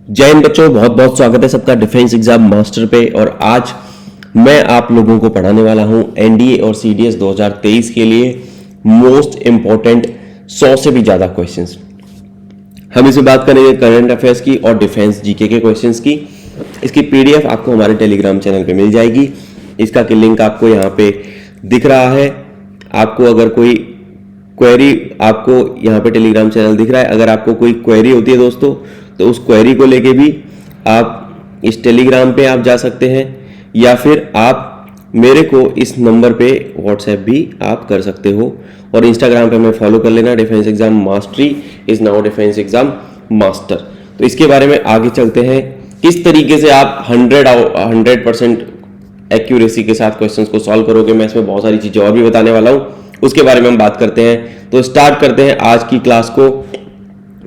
जय हिंद बच्चों, बहुत बहुत स्वागत है सबका डिफेंस एग्जाम मास्टर पे। और आज मैं आप लोगों को पढ़ाने वाला हूं एनडीए और सीडीएस 2023 के लिए मोस्ट इंपॉर्टेंट 100 से भी ज्यादा क्वेश्चंस। हम इसे बात करेंगे करंट अफेयर्स की और डिफेंस जीके के क्वेश्चंस की। इसकी पीडीएफ आपको हमारे टेलीग्राम चैनल पे मिल जाएगी। इसका कि लिंक आपको यहाँ पे दिख रहा है। आपको अगर कोई क्वेरी, आपको यहाँ पे टेलीग्राम चैनल दिख रहा है, अगर आपको कोई क्वेरी होती है दोस्तों तो उस क्वेरी को लेके भी आप इस टेलीग्राम पे आप जा सकते हैं, या फिर आप मेरे को इस नंबर पे व्हाट्सएप भी आप कर सकते हो। और इंस्टाग्राम पे मैं फॉलो कर लेना, defence exam mastery is now defence exam master. तो इसके बारे में आगे चलते हैं, किस तरीके से आप 100% एक्यूरेसी के साथ क्वेश्चंस को सॉल्व करोगे। मैं इसमें बहुत सारी चीजें और भी बताने वाला हूं, उसके बारे में हम बात करते हैं। तो स्टार्ट करते हैं आज की क्लास को,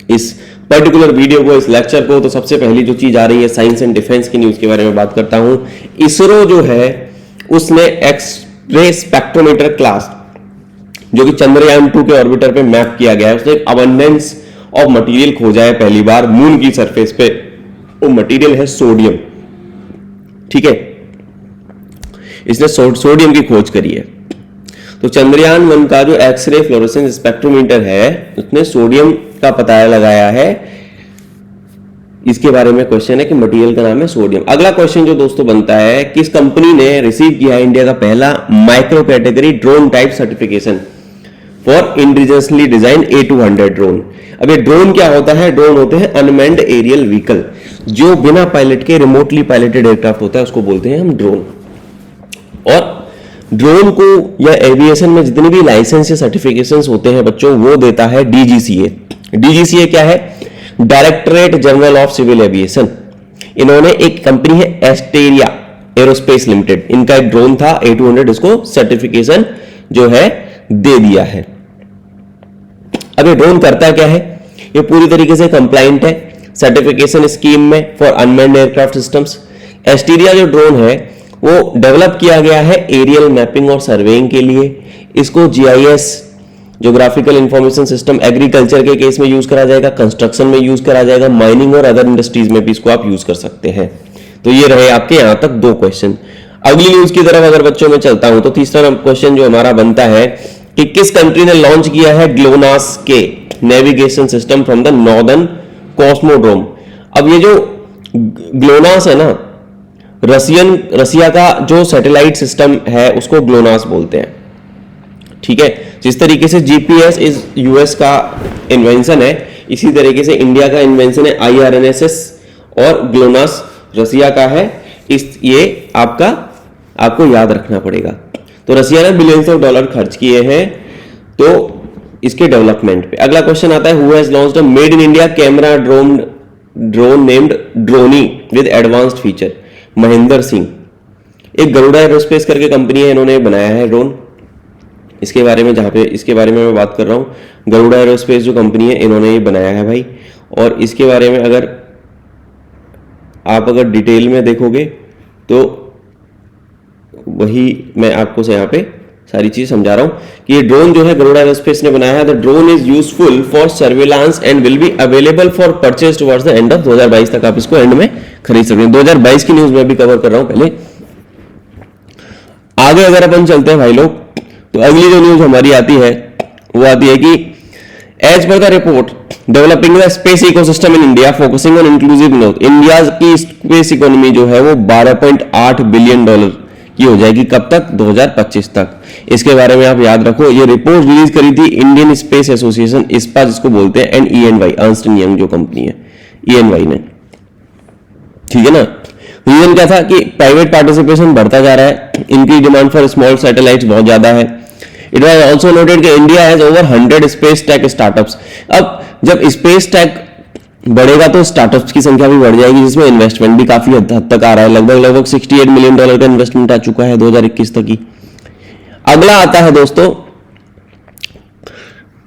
इस पर्टिकुलर वीडियो को, इस लेक्चर को। तो सबसे पहली जो चीज आ रही है साइंस एंड डिफेंस की न्यूज के बारे में बात करता हूं। इसरो जो है उसने एक्स-रे स्पेक्ट्रोमीटर क्लास, जो कि चंद्रयान 2 के ऑर्बिटर पे मैप किया गया है, उसने एक अबंडेंस ऑफ मटेरियल खोजा है पहली बार मून की सरफेस पे। वो मटेरियल है सोडियम। ठीक है, इसने सोडियम की खोज करी है। तो चंद्रयान 1 का जो एक्सरे फ्लोरोसेंस स्पेक्ट्रोमीटर है उसने सोडियम का पता लगाया है। इसके बारे में क्वेश्चन है कि मटेरियल का नाम है सोडियम। अगला क्वेश्चन जो दोस्तों बनता है, किस कंपनी ने रिसीव किया है इंडिया का पहला micro category drone type certification for indigenously design A200 drone. अब ये ड्रोन क्या होता है? ड्रोन होते हैं अनमैन्ड एरियल व्हीकल, जो बिना पायलट के रिमोटली पायलटेड एयरक्राफ्ट होता है, उसको बोलते हैं हम ड्रोन। और ड्रोन को या एविएशन में जितने भी लाइसेंस या सर्टिफिकेशंस होते हैं बच्चों, वो देता है डीजीसीए। डीजीसीए क्या है? Directorate general of civil aviation. इन्होंने एक कंपनी है एस्टेरिया एरोस्पेस लिमिटेड, इनका एक ड्रोन था A200, इसको सर्टिफिकेशन जो है दे दिया है। अब ये ड्रोन करता क्या है? ये पूरी तरीके से कंप्लाइंट है सर्टिफिकेशन स्कीम में for unmanned aircraft systems. Asteria जो ड्रोन है वो डेवलप किया गया है एरियल मैपिंग और सर्वेइंग के लिए। इसको GIS, geographical information system, agriculture के केस में यूज करा जाएगा, कंस्ट्रक्शन में यूज करा जाएगा, माइनिंग और अदर इंडस्ट्रीज में भी इसको आप यूज कर सकते हैं। तो ये रहे आपके यहां तक दो क्वेश्चन। अगली न्यूज की तरफ अगर बच्चों में चलता हूं तो तीसरा क्वेश्चन जो हमारा बनता है कि किस कंट्री ने लॉन्च किया है ग्लोनास के navigation system from the northern cosmodrome. अब ये जो ग्लोनास है ना, रसिया का जो सैटेलाइट सिस्टम है उसको ग्लोनास बोलते हैं। ठीक है, जिस तरीके से जीपीएस इस यूएस का इन्वेंशन है, इसी तरीके से इंडिया का इन्वेंशन है IRNSS, और ग्लोनास रसिया का है। ये आपको याद रखना पड़ेगा। तो रसिया ने बिलियंस ऑफ डॉलर खर्च किए हैं तो इसके डेवलपमेंट पे। अगला क्वेश्चन आता है, who has launched a made in India camera drone named Droni with advanced feature? Mahendra Singh. एक गरुड़ा एरोस्पेस करके कंपनी है, इन्होंने बनाया है ड्रोन। इसके बारे में मैं बात कर रहा हूं। गरुड़ा एरोस्पेस जो कंपनी है, इन्होंने ये बनाया है भाई। और इसके बारे में अगर डिटेल में देखोगे तो वही मैं आपको से यहाँ पे सारी चीज समझा रहा हूं कि ये ड्रोन जो है गरुड़ा एरोस्पेस ने बनाया है। The drone is useful for surveillance and will be available for purchase towards the end of 2022 तक। आप इसको एंड में खरीद सकते हैं। 2022 की न्यूज में भी कवर कर रहा हूं पहले। आगे अगर अपन चलते हैं भाई लोग, तो अगली जो न्यूज हमारी आती है वो आती है कि as per the report developing the space ecosystem in India focusing on inclusive growth. India की स्पेस इकोनॉमी जो है वो $12.8 बिलियन की हो जाएगी। कब तक? 2025 तक। इसके बारे में आप याद रखो। ये रिपोर्ट रिलीज करी थी इंडियन स्पेस एसोसिएशन, ISPA जिसको बोलते हैं, and ENY, Ernst and young जो कंपनी है, ENY ने। ठीक है ना। रीजन क्या था कि प्राइवेट पार्टिसिपेशन बढ़ता जा रहा है, इनकी डिमांड फॉर स्मॉल सैटेलाइट्स बहुत ज्यादा है। इट वाज आल्सो नोटेड कि India has over 100 space tech startups. अब जब स्पेस टेक बढ़ेगा तो स्टार्टअप्स की संख्या भी बढ़ जाएगी, जिसमें इन्वेस्टमेंट भी काफी हद तक आ रहा है। लगभग $68 मिलियन का इन्वेस्टमेंट आ चुका है 2021 तक ही। अगला आता है दोस्तों,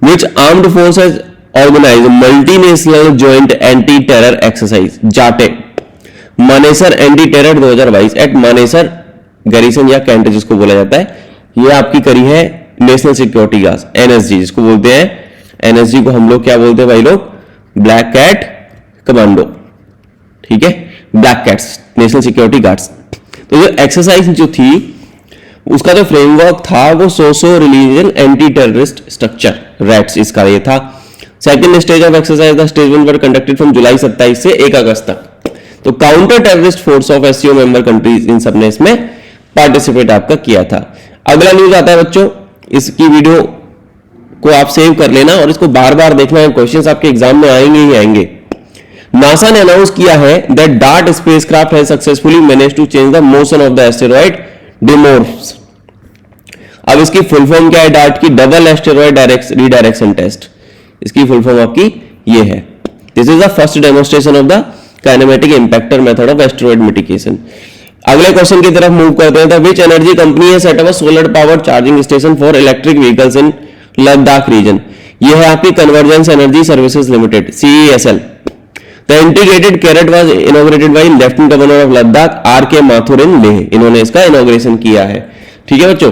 which armed forces organise multinational joint anti terror exercise जाटे Manesar anti terror 2022 at Manesar garrison या कैंट जिसको बोला जाता है। ये आपकी करी है नेशनल सिक्योरिटी गार्ड, NSG जिसको बोलते हैं। NSG को हम लोग क्या बोलते हैं भाई लोग? Black cat commando. ठीक है, black cats, national security guards. तो जो एक्सरसाइज जो थी उसका जो फ्रेमवर्क था वो socio religion anti terrorist structure rats, इसका ये था। Second stage of exercise the stage 1 were conducted from जुलाई 27 से 1 अगस्त तक। तो counter terrorist force of SCO member countries in सबने इसमें पार्टिसिपेट आपका किया था। अगला न्यूज आता है बच्चों, इसकी वीडियो को आप सेव कर लेना और इसको बार बार देखना है, क्वेश्चंस आपके एग्जाम में आएंगे ही आएंगे। नासा ने अनाउंस किया है that DART spacecraft has successfully managed to change the motion of the asteroid Dimorphos. अब इसकी फुल फॉर्म क्या है डार्ट की? Double asteroid redirection test. इसकी फुल फॉर्म आपकी ये है। This is the first demonstration of the kinematic impactor method of asteroid mitigation. अगले क्वेश्चन की तरफ मूव करते हैं। विच एनर्जी कंपनी है set up a solar power charging station for electric vehicles in Ladakh region? ये है आपकी convergence energy services limited, CESL। The integrated carat was inaugurated by lieutenant governor of Ladakh RK Mathur in Leh. इन्होंने इसका inauguration किया है। ठीक है बच्चों,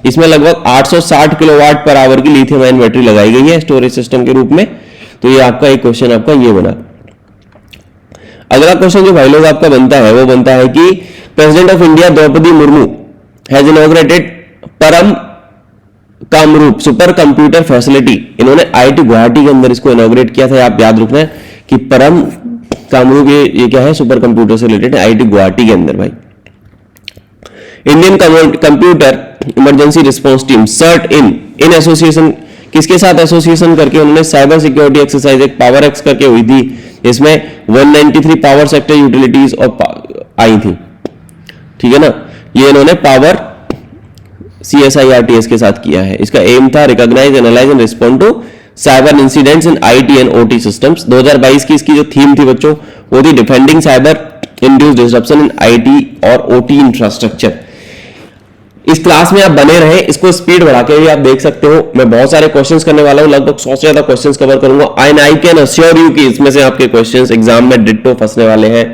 इसमें लगभग 860 किलोवाट पर आवर की लिथियम आयन बैटरी लगाई गई है स्टोरेज सिस्टम के रूप में। तो ये आपका एक क्वेश्चन आपका ये बना। अगला क्वेश्चन जो भाई लोग आपका बनता है वो बनता है कि president of India Draupadi Murmu has inaugurated Param Kamrup super computer facility. इन्होंने IIT गुवाहाटी के अंदर इसको इनॉग्रेट किया था। आप याद रखना है कि परम कामरूप ये क्या है? सुपर कंप्यूटर से रिलेटेड IIT गुवाहाटी के अंदर भाई। Indian computer emergency response team CERT In association, किसके साथ एसोसिएशन करके उन्होंने साइबर सिक्योरिटी एक्सरसाइज एक पावर एक्स करके हुई थी, इसमें 193 पावर सेक्टर यूटिलिटीज और आई थी। ठीक है ना, ये इन्होंने पावर CSIRTS के साथ किया है। इसका एम था recognise, analyse and respond to cyber incidents in IT and OT systems. 2022 की इसकी जो थीम थी बच्चों वो थी defending cyber induced disruption in IT और OT इंफ्रास्ट्रक्चर। इस क्लास में आप बने रहे, इसको स्पीड बढ़ा के भी आप देख सकते हो। मैं बहुत सारे क्वेश्चंस करने वाला हूं, लगभग 100 से ज्यादा क्वेश्चंस कवर करूंगा। आई कैन अश्योर यू कि इसमें से आपके क्वेश्चंस एग्जाम में डिट्टो फंसने वाले हैं।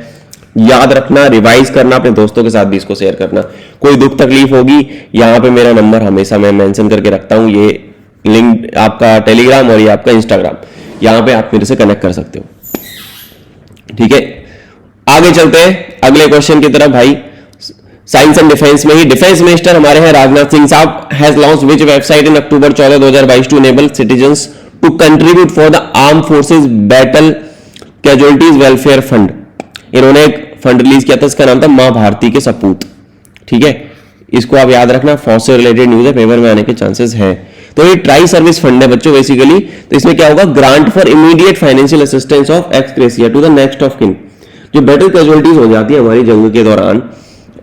याद रखना, रिवाइज करना, अपने दोस्तों के साथ भी इसको शेयर करना। कोई दुख तकलीफ होगी, यहाँ पे मेरा नंबर हमेशा मैं मेंशन करके रखता हूँ। ये लिंक आपका टेलीग्राम और ये आपका इंस्टाग्राम, यहाँ पे आप मेरे से कनेक्ट कर सकते हो। ठीक है, आगे चलते हैं अगले क्वेश्चन की तरफ भाई। साइंस एंड डिफेंस में ही डिफेंस मिनिस्टर हमारे हैं Rajnath Singh sahab has launched which website in October 14, 2022 to enable citizens to contribute for the arm forces battle casualties welfare fund. इन्होंने एक फंड रिलीज किया था, इसका नाम था मां भारती के सपूत। ठीक है, इसको आप याद रखना, फौज से रिलेटेड न्यूज है, पेपर में आने के चांसेस है। तो ये ट्राई सर्विस फंड है बच्चों बेसिकली। तो इसमें क्या होगा? Grant for immediate financial assistance of ex gratia to the next of kin. जो बैटल कैजुअलिटीज हो जाती है हमारी जंग के दौरान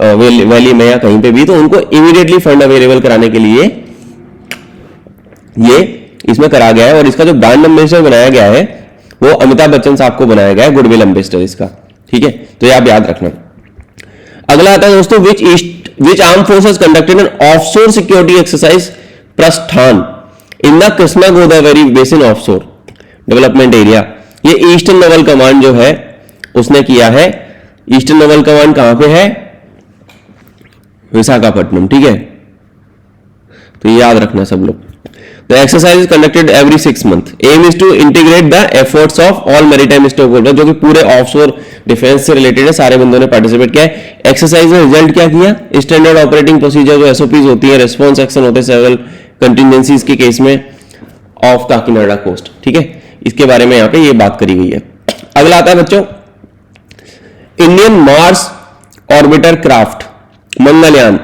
वैली में या कहीं पे भी, तो उनको इमीडिएटली फंड अवेलेबल कराने के लिए ये इसमें करा गया है। और इसका जो ब्रांड एम्बेसडर बनाया गया है वो अमिताभ बच्चन साहब को बनाया गया है, गुडविल एम्बेसडर इसका। ठीक है, तो ये आप याद रखना। अगला आता है दोस्तों, which arm forces conducted an offshore security exercise Prasthan in the Krishna Godavari basin offshore development area. ये ईस्टर्न नेवल कमांड जो है उसने किया है। ईस्टर्न नेवल कमांड कहां पे है? विशाखापट्टनम। ठीक है, तो ये याद रखना सब लोग। The exercise is conducted every 6 month. Aim is to integrate the efforts of all maritime stakeholder, जो कि पूरे ऑफशोर डिफेंस से रिलेटेड है, सारे बंदों ने पार्टिसिपेट किया है। एक्सरसाइज में रिजल्ट क्या किया? स्टैंडर्ड ऑपरेटिंग प्रोसीजर जो SOPs होती है, रेस्पॉन्स एक्शन होते हैं सेवरल कंटिजेंसीज के केस में ऑफ काकीनाडा कोस्ट। ठीक है, इसके बारे में यहाँ पे ये बात करी गई है। अगला आता है बच्चों, Indian Mars orbiter craft Mangalyaan.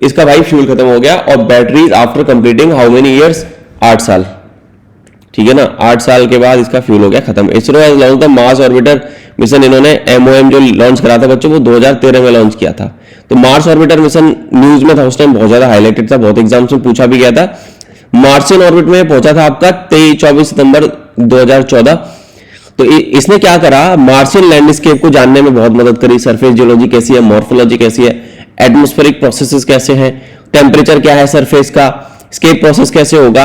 इसका भाई फ्यूल खत्म हो गया और batteries after completing how many years? 8 साल। ठीक है ना, 8 साल के बाद इसका फ्यूल हो गया खत्म। ISRO has launch the Mars orbiter mission. इन्होंने MOM जो लॉन्च करा था बच्चों वो 2013 में लॉन्च किया था। तो मार्स ऑर्बिटर मिशन न्यूज में था उस टाइम, बहुत ज्यादा हाईलाइटेड था, बहुत एग्जाम्स में पूछा भी गया था। मार्शियन ऑर्बिट में पहुंचा था आपका 24 सितंबर 2014। तो इसने क्या करा? मार्शियन लैंडस्केप को जानने में बहुत मदद करी। सरफेस जियोलॉजी कैसी है, मॉर्फोलॉजी कैसी है, एटमॉस्फेरिक प्रोसेसेस कैसे हैं, टेम्परेचर क्या है सरफेस का, स्केप प्रोसेस कैसे होगा।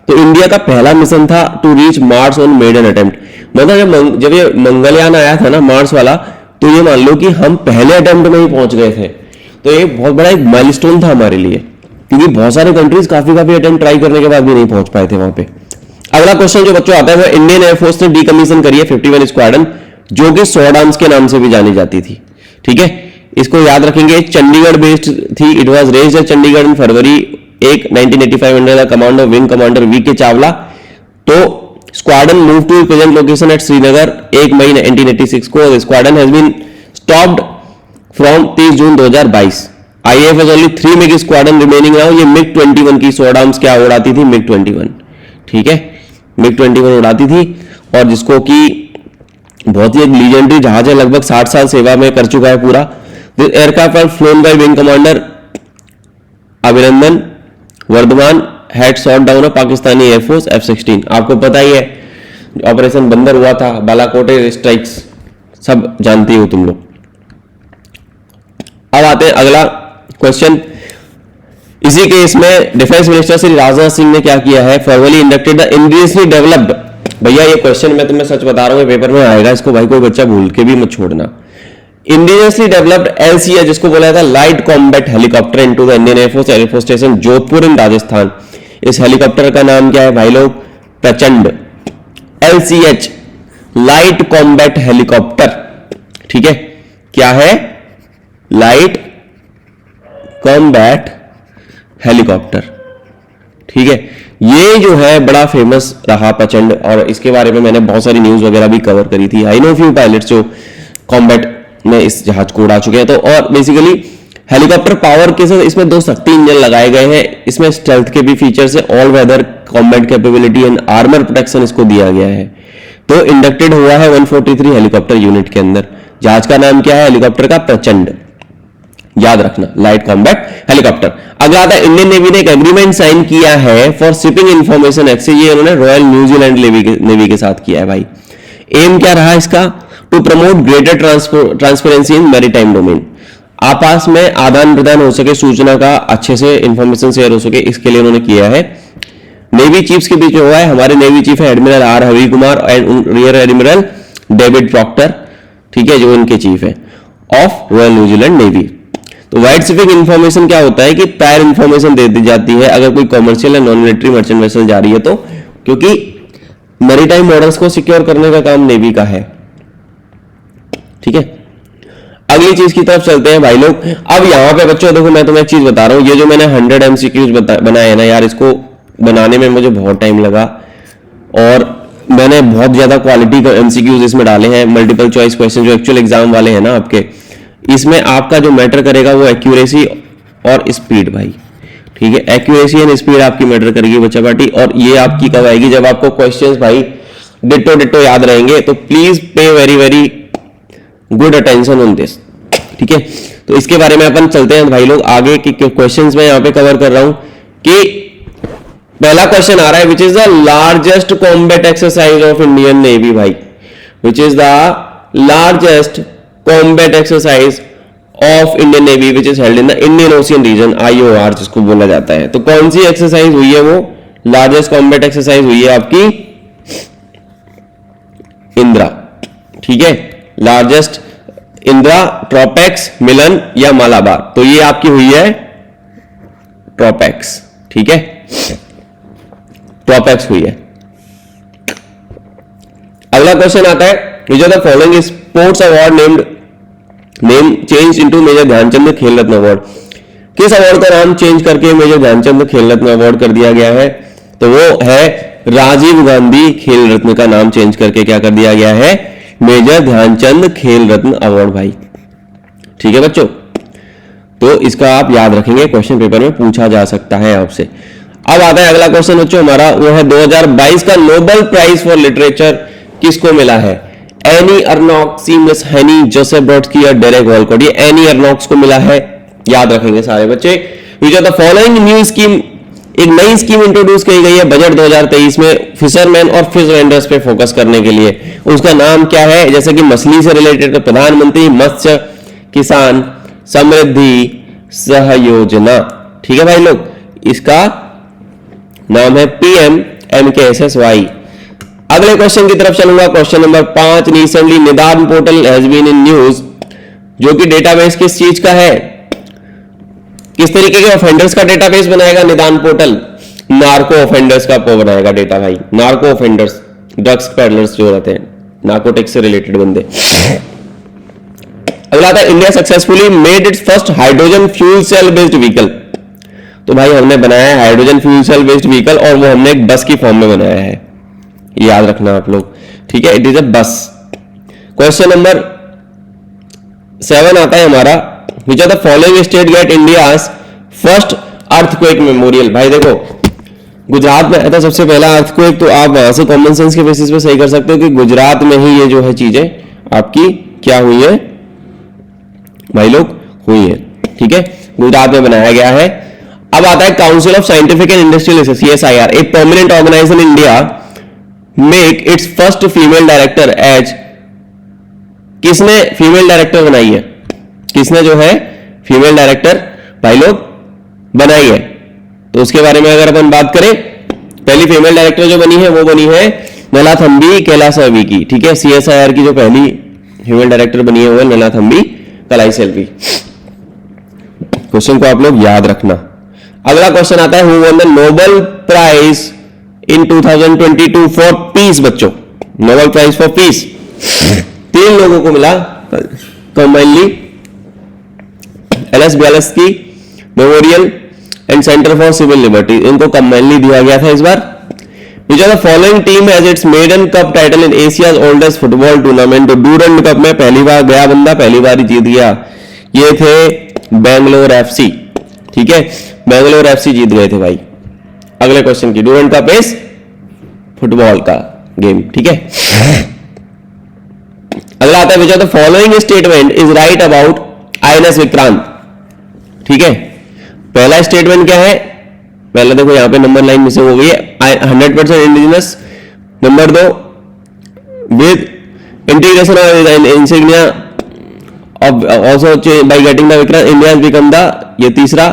तो इंडिया का पहला मिशन था to reach Mars on maiden attempt. मतलब जब ये मंगलयान आया था ना मार्स वाला, तो ये मान लो कि हम पहले अटेम्प्ट में ही पहुंच गए थे। तो ये बहुत बड़ा एक माइलस्टोन था हमारे लिए, क्योंकि बहुत सारे कंट्रीज काफी अटेम्प्ट ट्राई करने के बाद भी नहीं पहुंच पाए थे वहां पे। अगला क्वेश्चन जो बच्चों आता है वो इंडियन एयरफोर्स ने डीकमीशन करी है 51 स्क्वाड्रन जो कि सॉर्डाम्स के नाम से भी जानी जाती थी। ठीक है, इसको याद रखेंगे। चंडीगढ़ बेस्ड थी। It was raised at Chandigarh in February 1985 under the command of wing commander V K. Chawla. तो squadron move to present location at Srinagar 1 मई 1986 को। Squadron has been stopped from 30 June 2022। IAF has only 3 MiG squadron remaining now. ये MiG-21 की सॉर्डाम्स क्या उड़ाती थी? MiG-21। ठीक है, MiG-21 उड़ाती थी, और जिसको कि बहुत ही एक लीजेंडरी जहाज है, लगभग 60 साल सेवा में कर चुका है पूरा। This aircraft are flown by wing commander Abhinandan Varthaman had shot down a Pakistani air force F-16। आपको पता ही है ऑपरेशन बंदर हुआ था, बालाकोट स्ट्राइक्स, सब जानते हो तुम लोग। अब आते हैं अगला क्वेश्चन। इसी केस में डिफेंस मिनिस्टर श्री राजनाथ सिंह ने क्या किया है? Formally inducted the indigenously developed. भैया ये क्वेश्चन मैं तुम्हें सच बता रहा हूं, पेपर में आएगा, इसको भाई कोई बच्चा भूल के भी मत छोड़ना। इंडियसली डेवलप्ड LCA, जिसको बोला था light combat helicopter, into the Indian air force air force station Jodhpur in Rajasthan. इस हेलीकॉप्टर का नाम क्या है भाई लोग? प्रचंड। LCH light combat helicopter. ठीक है, क्या है? Light combat helicopter. ठीक है, ये जो है बड़ा फेमस रहा प्रचंड, और इसके बारे में मैंने बहुत सारी न्यूज वगैरह भी कवर करी थी। आई नो फ्यू पायलट्स जो कॉम्बैट में इस जहाज को उड़ा चुके हैं। तो और बेसिकली हेलीकॉप्टर पावर के साथ इसमें 2 शक्ति इंजन लगाए गए हैं। इसमें स्टेल्थ के भी फीचर्स है, all weather combat capability and armour protection इसको दिया गया है। तो इंडक्टेड हुआ है 143 हेलीकॉप्टर यूनिट के अंदर। जहाज का नाम क्या है? हेलीकॉप्टर का प्रचंड, याद रखना, लाइट कॉम्बैट हेलीकॉप्टर। अगला आता है, इंडियन नेवी ने एक एग्रीमेंट साइन किया है फॉर शिपिंग इंफॉर्मेशन एक्सचेंज। ये उन्होंने रॉयल न्यूजीलैंड नेवी के साथ किया है भाई। एम क्या रहा इसका? To promote greater transparency in maritime domain. आपस में आदान प्रदान हो सके, सूचना का अच्छे से इंफॉर्मेशन शेयर हो सके, इसके लिए उन्होंने किया है। नेवी चीफ्स के बीच में हुआ है। हमारे नेवी चीफ है admiral R Hari Kumar and rear admiral David Proctor. ठीक है, जो इनके चीफ है ऑफ रॉयल न्यूजीलैंड नेवी। तो वाइड शिपिंग इंफॉर्मेशन क्या होता है कि प्रायर इंफॉर्मेशन दे दी जाती है अगर कोई कमर्शियल या नॉन मिलिट्री मर्चेंट वेसल जा रही है तो, क्योंकि मैरीटाइम बॉर्डर्स को सिक्योर करने का काम नेवी का है। ठीक है, अगली चीज की तरफ चलते हैं भाई लोग। अब यहां पे बच्चों देखो, मैं तुम्हें एक चीज बता रहा हूं, ये जो मैंने 100 MCQs बनाए हैं ना यार, इसको बनाने में मुझे बहुत टाइम लगा, और मैंने बहुत ज्यादा क्वालिटी का MCQs इसमें डाले हैं। मल्टीपल चॉइस क्वेश्चन जो एक्चुअल एग्जाम वाले हैं ना आपके, इसमें आपका जो मैटर करेगा वो एक्यूरेसी और स्पीड भाई। ठीक है, एक्यूरेसी एंड स्पीड आपकी मैटर करेगी बच्चा पार्टी। और ये आपकी कब आएगी? जब आपको क्वेश्चंस भाई डिट्टो डिट्टो याद रहेंगे। तो please pay very very good attention on this. ठीक है, तो इसके बारे में अपन चलते हैं भाई लोग आगे की क्वेश्चंस में यहां पे कवर कर रहा हूं कि पहला क्वेश्चन आ रहा है, which is the largest combat exercise of Indian navy भाई। Which is the largest combat exercise of Indian navy which is held in the Indian ocean region, IOR जिसको बोला जाता है। तो कौन सी एक्सरसाइज हुई है? वो लार्जेस्ट कॉम्बैट एक्सरसाइज हुई है आपकी इंदिरा। ठीक है, लार्जेस्ट इंदिरा, ट्रोपेक्स, मिलन या मालाबार। तो ये आपकी हुई है ट्रोपेक्स। ठीक है, ट्रोपेक्स हुई है। अगला क्वेश्चन आता है, which are the following sports award name change into major Dhyan Chand Khel Ratna award. किस अवार्ड का नाम चेंज करके मेजर ध्यानचंद खेल रत्न अवार्ड कर दिया गया है? तो वो है राजीव गांधी खेल रत्न का नाम चेंज करके क्या कर दिया गया है? मेजर ध्यानचंद खेल रत्न अवार्ड भाई। ठीक है बच्चों, तो इसका आप याद रखेंगे, क्वेश्चन पेपर में पूछा जा सकता है आपसे। अब आता है अगला क्वेश्चन बच्चों हमारा, वो है 2022 का नोबेल प्राइज फॉर लिटरेचर किसको मिला है? Annie Ernaux, Seamus Heaney, Joseph Brodsky और डेरेक वॉलकॉट। ये एनी अर्नॉक्स को मिला है, याद रखेंगे सारे बच्चे। Which are the following new scheme, एक नई स्कीम इंट्रोड्यूस की गई है बजट 2023 में फिशरमैन और फिश वेंडर्स पे फोकस करने के लिए। उसका नाम क्या है? जैसे कि मछली से रिलेटेड तो प्रधानमंत्री मत्स्य किसान समृद्धि सहयोजना। ठीक है भाई लोग, इसका नाम है PMMKSSY। अगले क्वेश्चन की तरफ चलूंगा, question number 5। Recently Nidaan portal has been in news, जो कि डेटाबेस किस चीज का है? किस तरीके के ऑफेंडर्स का डेटाबेस बनाएगा निदान पोर्टल? नार्को ऑफेंडर्स का बनाएगा डेटा भाई। नार्को ऑफेंडर्स, ड्रग्स पेडलर्स जो रहते हैं, नार्कोटिक्स से रिलेटेड बंदे। अगला था India successfully made its first hydrogen fuel cell based vehicle. तो भाई हमने बनाया है hydrogen fuel cell based vehicle और वो हमने एक बस की फॉर्म में बनाया है, याद रखना आप लोग, ठीक है। इट इज अ बस। क्वेश्चन नंबर 7 आता है हमारा, which are the following state get India's first earthquake memorial. भाई देखो गुजरात में आया था सबसे पहला अर्थक्वेक, तो आप वहां से कॉमन सेंस के बेसिस पे सही कर सकते हो कि गुजरात में ही ये जो है चीजें आपकी क्या हुई है भाई लोग, हुई है, ठीक है, गुजरात में बनाया गया है। अब आता है council of scientific and industrial research, CSIR, a permanent organisation in India, make its first female director as. किसने फीमेल डायरेक्टर बनाई है, किसने जो है फीमेल डायरेक्टर भाई लोग बनाई है? तो उसके बारे में अगर अपन बात करें, पहली फीमेल डायरेक्टर जो बनी है वो बनी है नलाथंबी कैलासवी की, ठीक है। CSIR की जो पहली फीमेल डायरेक्टर बनी है वो है नलाथंबी कैलासवी। क्वेश्चन को आप लोग याद रखना। अगला क्वेश्चन आता है, who won the Nobel prize in 2022 for peace. बच्चों नोबेल प्राइज फॉर पीस 3 लोगों को मिला combinedly, LS Bialiatski memorial and centre for civil liberty, इनको कंबाइनली दिया गया था इस बार। Which are the following team has its maiden cup title in Asia's oldest football tournament. Durand cup में पहली बार गया बंदा, पहली बार ही जीत गया, ये थे बेंगलोर FC, ठीक है, बेंगलोर FC जीत गए थे भाई। अगले क्वेश्चन की, डूरंड कप इज फुटबॉल का गेम, ठीक है। अगला आता है, which are the following statement is right about INS Vikrant, ठीक है। पहला स्टेटमेंट क्या है, पहले देखो यहां पे नंबर लाइन मिसिंग हो गई है, 100% indigenous. Number 2, with integration of insignia of also by getting the Vikrant India has become the, ये तीसरा।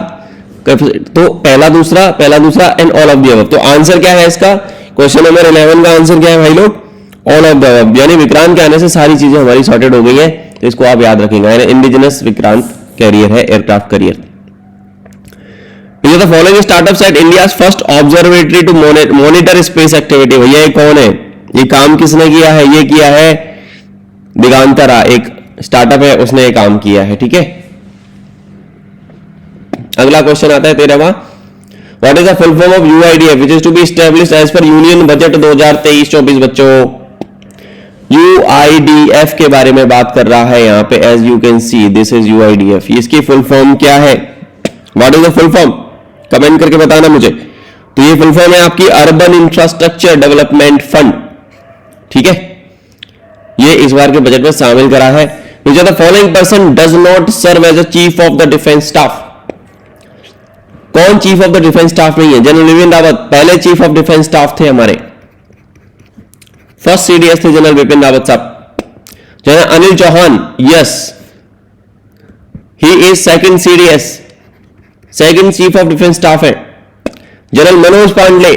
तो पहला दूसरा and all of the above. तो आंसर क्या है इसका, क्वेश्चन नंबर 11 का आंसर क्या है भाई लोग, ऑल ऑफ द अबव, यानी विक्रांत के आने से सारी चीजें हमारी सॉर्टेड हो गई है, तो इसको आप याद रखेंगे। इंडिजिनस विक्रांत कैरियर है, aircraft carrier. The following startup set India first observatory to monitor space activity. भैया ये कौन है, ये काम किसने किया है, ये किया है दिगांतरा, एक स्टार्टअप है, उसने ये काम किया है, ठीक है। अगला क्वेश्चन आता है 13वां, what is the full form of UIDF which is to be established as per union budget 2023-24। बच्चों UIDF के बारे में बात कर रहा है यहां पे, as you can see this is UIDF। इसकी फुल फॉर्म क्या है, what is the full form, comment करके बताना मुझे। तो ये फुल फॉर्म है आपकी अर्बन इंफ्रास्ट्रक्चर डेवलपमेंट फंड, ठीक है, ये इस बार के बजट में शामिल करा है। Which are the following person does not serve as a chief of the defence staff. कौन chief of the defence staff नहीं है, जनरल बिपिन रावत पहले चीफ ऑफ डिफेंस स्टाफ थे हमारे, फर्स्ट CDS थे जनरल बिपिन रावत साहब। General Anil Chauhan, yes he is second CDS, second chief of defence staff है। General Manoj Pande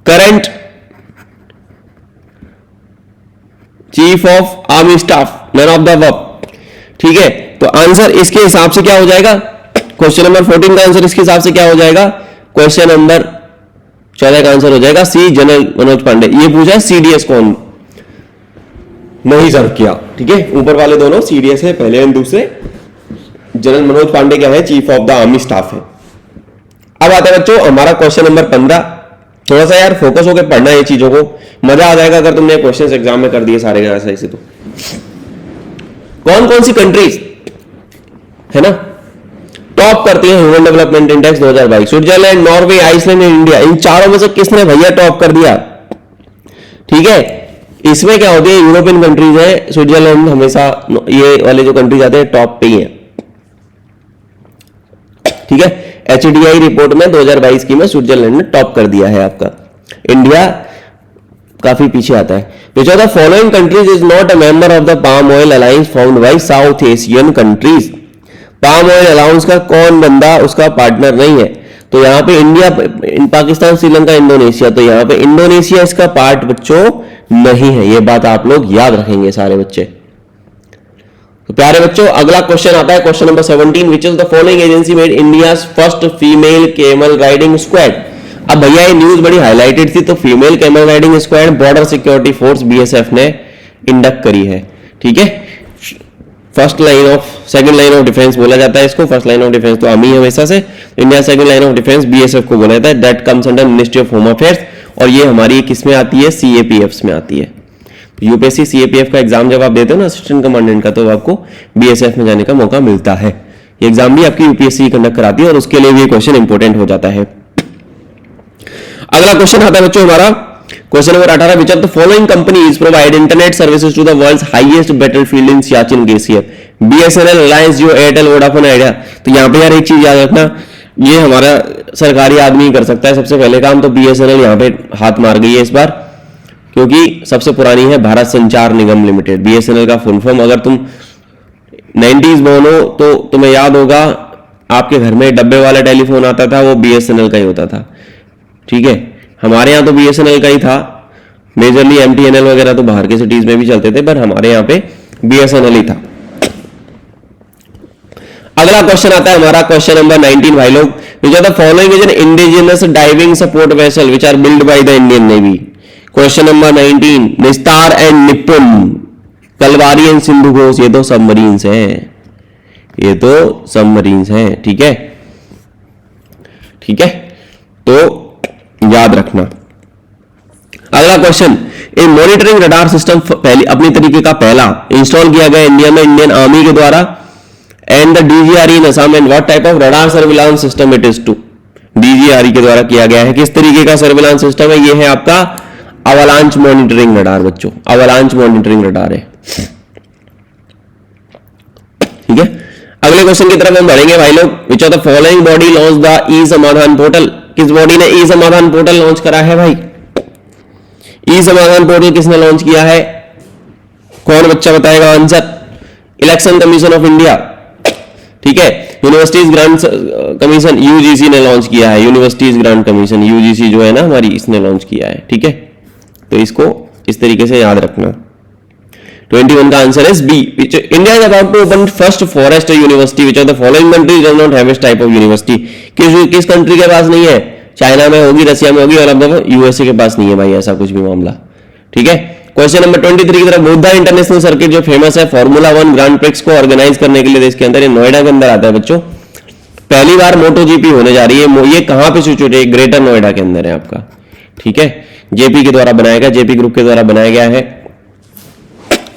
current chief of army staff, none of the above, ठीक है। तो आंसर इसके हिसाब से क्या हो जाएगा, क्वेश्चन नंबर 14 का आंसर इसके हिसाब से क्या हो जाएगा, क्वेश्चन नंबर 14 का आंसर हो जाएगा C, जनरल मनोज पांडे। ये पूछा है CDS कौन नहीं सर्व किया, ठीक है, ऊपर वाले दोनों CDS है, पहले एंड दूसरे। जनरल मनोज पांडे क्या है, chief of the army staff है। अब आता है बच्चों हमारा क्वेश्चन नंबर 15। थोड़ा सा यार फोकस होकर पढ़ना है ये चीजों को, मजा आ जाएगा अगर तुमने क्वेश्चंस एग्जाम में कर दिए सारे सही से। तो कौन कौन सी कंट्रीज है ना टॉप करती है human development index 2022, Switzerland, Norway, Iceland, India. इन चारों में से किसने भैया टॉप कर दिया, ठीक है। इसमें क्या होती है, यूरोपियन कंट्रीज है, स्विट्जरलैंड हमेशा ये वाले जो कंट्रीज आते हैं टॉप पे ही है, ठीक है। HDI रिपोर्ट में 2022 की में स्विट्जरलैंड ने टॉप कर दिया है आपका, इंडिया काफी पीछे आता है। Which are the following countries is not a member of the palm oil alliance found by South Asian countries. Palm oil allowance का कौन बंदा उसका पार्टनर नहीं है, तो यहां पे इंडिया, पाकिस्तान, श्रीलंका, इंडोनेशिया। तो यहां पे इंडोनेशिया इसका पार्ट बच्चों नहीं है, ये बात आप लोग याद रखेंगे सारे बच्चे। तो प्यारे बच्चों अगला क्वेश्चन आता है question number 17, which is the following agency made India first female camel riding squad. अब भैया ये न्यूज बड़ी हाईलाइटेड थी, तो female camel riding squad border security force BSF ने इंडक्ट करी है, ठीक है। सेकंड लाइन ऑफ डिफेंस बोला जाता है इसको। फर्स्ट लाइन ऑफ डिफेंस तो आर्मी है हमेशा से, India second line of defence BSF को बोला जाता है। That comes under ministry of home affairs, और ये हमारी किस में आती है, सीएपीएफ में आती है। यूपीएससी सीएपीएफ का एग्जाम जब आप देते हो ना असिस्टेंट कमांडेंट का, तो आपको बीएसएफ में जाने का मौका मिलता है। ये एग्जाम भी आपकी यूपीएससी कंडक्ट कराती है और उसके लिए भी क्वेश्चन इंपॉर्टेंट हो जाता है। अगला क्वेश्चन आता है बच्चों हमारा question number 18, which of the following companies provide internet services to the world's highest battlefield in Siachen glacier? BSNL, Reliance Jio, Airtel, Vodafone, Idea. तो यहां पे यार एक चीज याद रखना, ये हमारा सरकारी आदमी कर सकता है सबसे पहले काम, तो बीएसएनएल यहां पे हाथ मार गई है इस बार, क्योंकि सबसे पुरानी है भारत संचार निगम लिमिटेड। बीएसएनएल का फुल फॉर्म, अगर तुम 90s में हो तो तुम्हें याद होगा, आपके घर में डब्बे वाला टेलीफोन आता था, वो बीएसएनएल का ही होता था, ठीक है। हमारे यहाँ तो बीएसएनएल का ही था, मेजरली एमटीएनएल वगैरह तो बाहर के सिटीज में भी चलते थे, पर हमारे यहाँ पे बीएसएनएल ही था। अगला क्वेश्चन आता है हमारा क्वेश्चन नंबर 19 भाई लोग, which are the following is an indigenous diving support vessel which are build by the Indian navy? Question number 19, Nistar and निपुण, कलवारी एंड सिंधु घोष, ये तो सबमरीन्स हैं, ये तो सबमरीन्स हैं, ठीक है, ठीक है, तो याद रखना। अगला क्वेश्चन, ए मॉनिटरिंग रडार सिस्टम पहली अपनी तरीके का पहला इंस्टॉल किया गया इंडिया में इंडियन आर्मी के द्वारा and the DGRE in Assam, and what type of radar surveillance system it is to? DGRE के द्वारा किया गया है, किस तरीके का सर्विलांस सिस्टम है? ये है आपका अवलांच मॉनिटरिंग रडार बच्चों, अवलांच मॉनिटरिंग रडार है, ठीक है। अगले क्वेश्चन की तरफ हम बढ़ेंगे भाई लोग, which of the following body launch the e Samadhan portal? किस बॉडी ने ई समाधान पोर्टल लॉन्च करा है भाई? ई समाधान पोर्टल किसने लॉन्च किया है? कौन बच्चा बताएगा answer? Election commission of India, ठीक है। यूनिवर्सिटीज ग्रांट कमीशन यूजीसी ने लॉन्च किया है, यूनिवर्सिटीज ग्रांट कमीशन यूजीसी जो है ना हमारी, इसने लॉन्च किया है, ठीक है। तो इसको इस तरीके से याद रखना। 21 का आंसर है B, India is about to open first forest university which of the following countries does not have this type of university? किस कंट्री के पास नहीं है? चाइना में होगी, रशिया में होगी, और अब यूएसए के पास नहीं है भाई ऐसा कुछ भी मामला, ठीक है। क्वेश्चन नंबर 23 की तरफ, बुद्धा इंटरनेशनल सर्किट जो फेमस है फॉर्मूला 1 ग्रांड प्रिक्स को ऑर्गेनाइज करने के लिए देश के अंदर, ये नोएडा के अंदर आता है बच्चों। पहली बार मोटो जीपी होने जा रही है, ये कहां पे सिचुएटेड है? ग्रेटर नोएडा के अंदर है आपका, ठीक है। जेपी के द्वारा बनाया गया, जेपी ग्रुप के द्वारा बनाया गया है।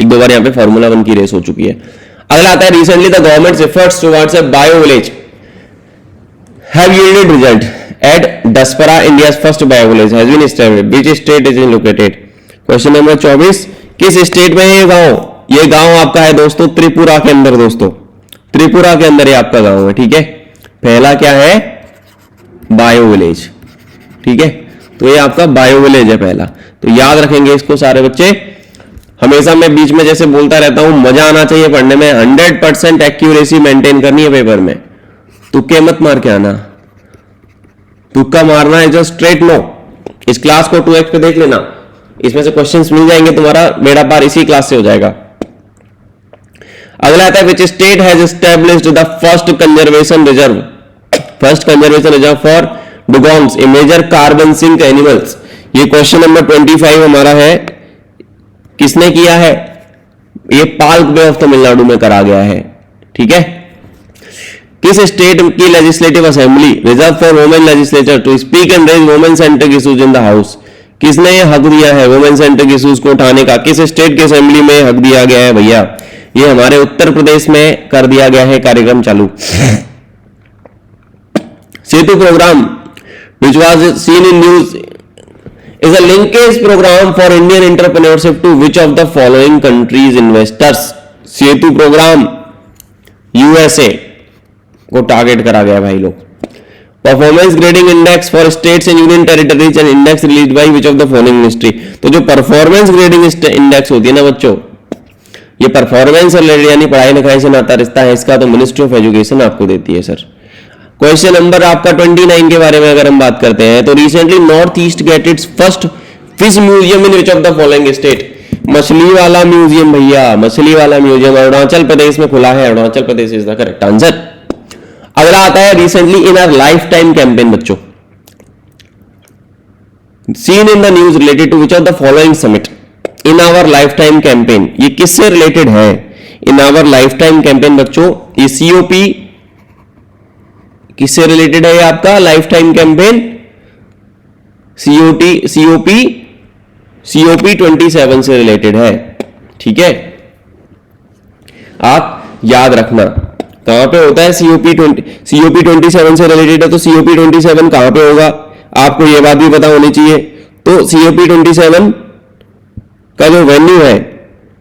एक दो बार यहाँ पे फॉर्मूला 1 की रेस हो चुकी है। अगला आता है, recently the government's efforts towards a bio village have yielded result at Daspara, India's first bio village has been established, which state is located? Question number 24, किस स्टेट में है ये गांव? ये गांव आपका है दोस्तों त्रिपुरा के अंदर, दोस्तों त्रिपुरा के अंदर ये आपका गांव है, ठीक है। पहला क्या है? बायो विलेज, ठीक है। तो ये आपका बायो विलेज है पहला, तो याद रखेंगे इसको सारे बच्चे। हमेशा मैं बीच में जैसे बोलता रहता हूं, मजा आना चाहिए पढ़ने में, 100% एक्यूरेसी मेंटेन करनी है पेपर में, तुक्के मत मार के आना, तुक्का मारना है जस्ट स्ट्रेट नो। इस क्लास को 2x पे देख लेना, इसमें से क्वेश्चंस मिल जाएंगे, तुम्हारा बेड़ा पार इसी क्लास से हो जाएगा। अगला आता है, which state has established the first conservation reserve? First conservation reserve for dugongs, a major carbon sink animals. ये क्वेश्चन नंबर 25 हमारा है, किसने किया है? ये पार्क बे ऑफ तमिलनाडु में करा गया है, ठीक है। किस स्टेट की legislative assembly reserve for women legislature to speak and raise women centric issues in the house? किसने ये हक दिया है वुमेन सेंट्रिक इश्यूज को उठाने का? किस स्टेट की असेंबली में हक दिया गया है भैया? ये हमारे उत्तर प्रदेश में कर दिया गया है कार्यक्रम चालू। सेतु programme which was seen in news is a linkage program for Indian entrepreneurship to which of the following countries investors? Setu programme USA को टारगेट करा गया भाई लोग। Performance grading index for states and union territories and index release by which of the following ministry? तो जो performance grading index होती है ना बच्चों, ये परफॉर्मेंस रिलेटेड यानी पढ़ाई लिखाई से नाता रिश्ता है इसका, तो मिनिस्ट्री ऑफ एजुकेशन आपको देती है सर। क्वेश्चन नंबर आपका 29 के बारे में अगर हम बात करते हैं, तो recently north east get its first fish museum in which of the following state? मछली वाला म्यूजियम भैया, मछली वाला म्यूजियम अरुणाचल प्रदेश में खुला है, Arunachal Pradesh is the correct answer. अगला आता है, recently in our life time campaign बच्चों, seen in the news related to which of the following summit? In our life time campaign, ये किससे रिलेटेड है? In our life time campaign बच्चों, ये COP किससे रिलेटेड है? ये आपका लाइफ टाइम कैंपेन सीओपी 27 से रिलेटेड है। ठीक है, आप याद रखना कहां पे होता है सीओपी 27 से रिलेटेड है, तो सीओपी 27 कहां पे होगा आपको ये बात भी पता होनी चाहिए। तो सीओपी 27 का जो वेन्यू है,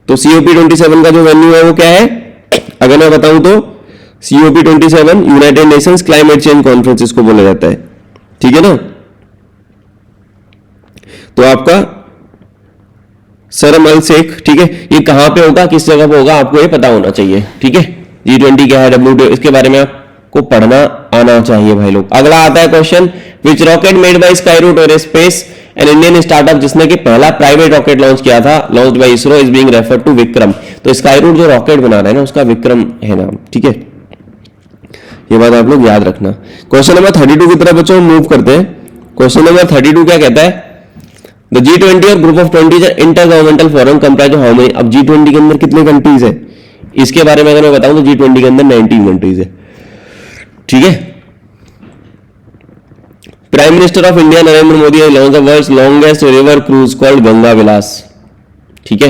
तो सीओपी 27 का जो वेन्यू है वो क्या है अगर मैं बताऊं तो? COP 27 United Nations climate change conference इसको बोला जाता है। ठीक है ना, तो आपका शर्म अल शेख, ठीक है, ये कहां पे होगा, किस जगह पे होगा, आपको ये पता होना चाहिए। ठीक है, G20 क्या है, WTO, इसके बारे में आपको पढ़ना आना चाहिए भाई लोग। अगला आता है question, which rocket made by Skyroot Aerospace an Indian startup, जिसने कि पहला प्राइवेट रॉकेट लॉन्च किया था, launched by ISRO, is being referred to Vikram. तो स्काईरूट जो रॉकेट बना रहा है ना, उसका विक्रम है नाम। ठीक है, ये बात आप लोग याद रखना। क्वेश्चन नंबर 32 की तरफ बच्चों मूव करते हैं। क्वेश्चन नंबर 32 क्या कहता है? द G20 और group of 20 inter governmental forum comprise of how many? अब G20 के अंदर कितने कंट्रीज है, इसके बारे में अगर मैं बताऊं तो G20 के अंदर 19 कंट्रीज है। ठीक है, prime minister of India Narendra Modi has launched the world's longest river cruise called Ganga Vilas. ठीक है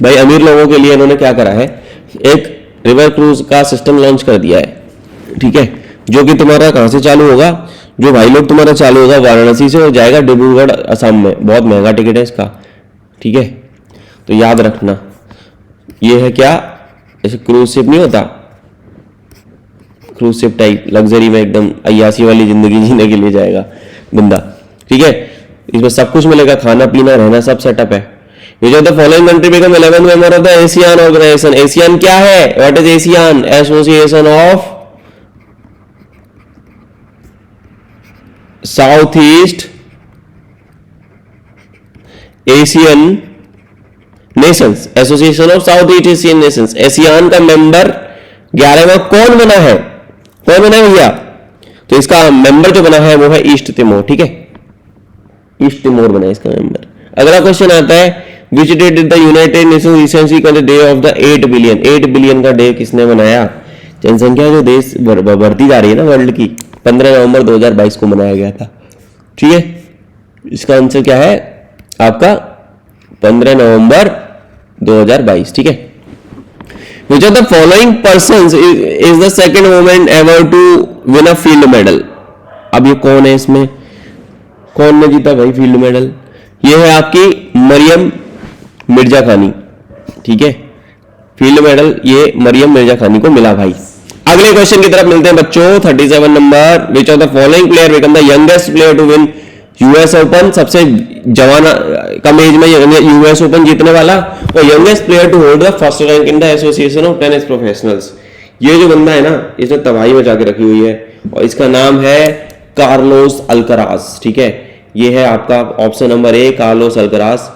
भाई, अमीर लोगों के लिए इन्होंने क्या करा है, एक रिवर क्रूज का सिस्टम लॉन्च कर दिया है। ठीक है, जो कि तुम्हारा कहां से चालू होगा, जो भाई लोग तुम्हारा चालू होगा वाराणसी से, हो जाएगा डिब्रूगढ़ असम में। बहुत महंगा टिकट है इसका। ठीक है, तो याद रखना ये है क्या, जैसे क्रूज शिप नहीं होता, क्रूज शिप टाइप लग्जरी में एकदम अय्यासी वाली जिंदगी जीने के लिए जाएगा बंदा। ठीक है, इसमें सब कुछ मिलेगा, खाना पीना रहना सब सेटअप है। Which of the following country become 11th member of the ASEAN organization? ASEAN क्या है? What is ASEAN? Association of Southeast Asian Nations, Association of Southeast Asian Nations। ASEAN का मेंबर 11वां कौन बना है? कौन बना है भैया? तो इसका मेंबर जो बना है वो है ईस्ट तिमोर। ठीक है, ईस्ट तिमोर बना है इसका मेंबर। अगला क्वेश्चन आता है, which day did the United Nations recently call the day of the 8 billion? 8 billion का डे किसने बनाया? जनसंख्या जो देश बढ़ती जा रही है ना वर्ल्ड की, 15 नवंबर 2022 को मनाया गया था। ठीक है, इसका आंसर क्या है आपका 15 नवंबर 2022। ठीक है, which of the following persons is the second woman ever to win a field medal? अब ये कौन है, इसमें कौन ने जीता भाई फील्ड मेडल? ये है आपकी मरियम मिर्जा खानी। ठीक है, फील्ड मेडल ये मरियम मिर्जा खानी को मिला भाई। अगले क्वेश्चन की तरफ मिलते हैं बच्चों, 37 number, which of the following player become the youngest player to win US Open? सबसे जवान कम एज में यूएस ओपन जीतने वाला, और youngest player to hold the first rank in the association of tennis professionals. ये जो बंदा है ना, इसने तबाही मचा के रखी हुई है, और इसका नाम है कार्लोस अल्कराज। ठीक है, ये है आपका option number A, Carlos Alcaraz,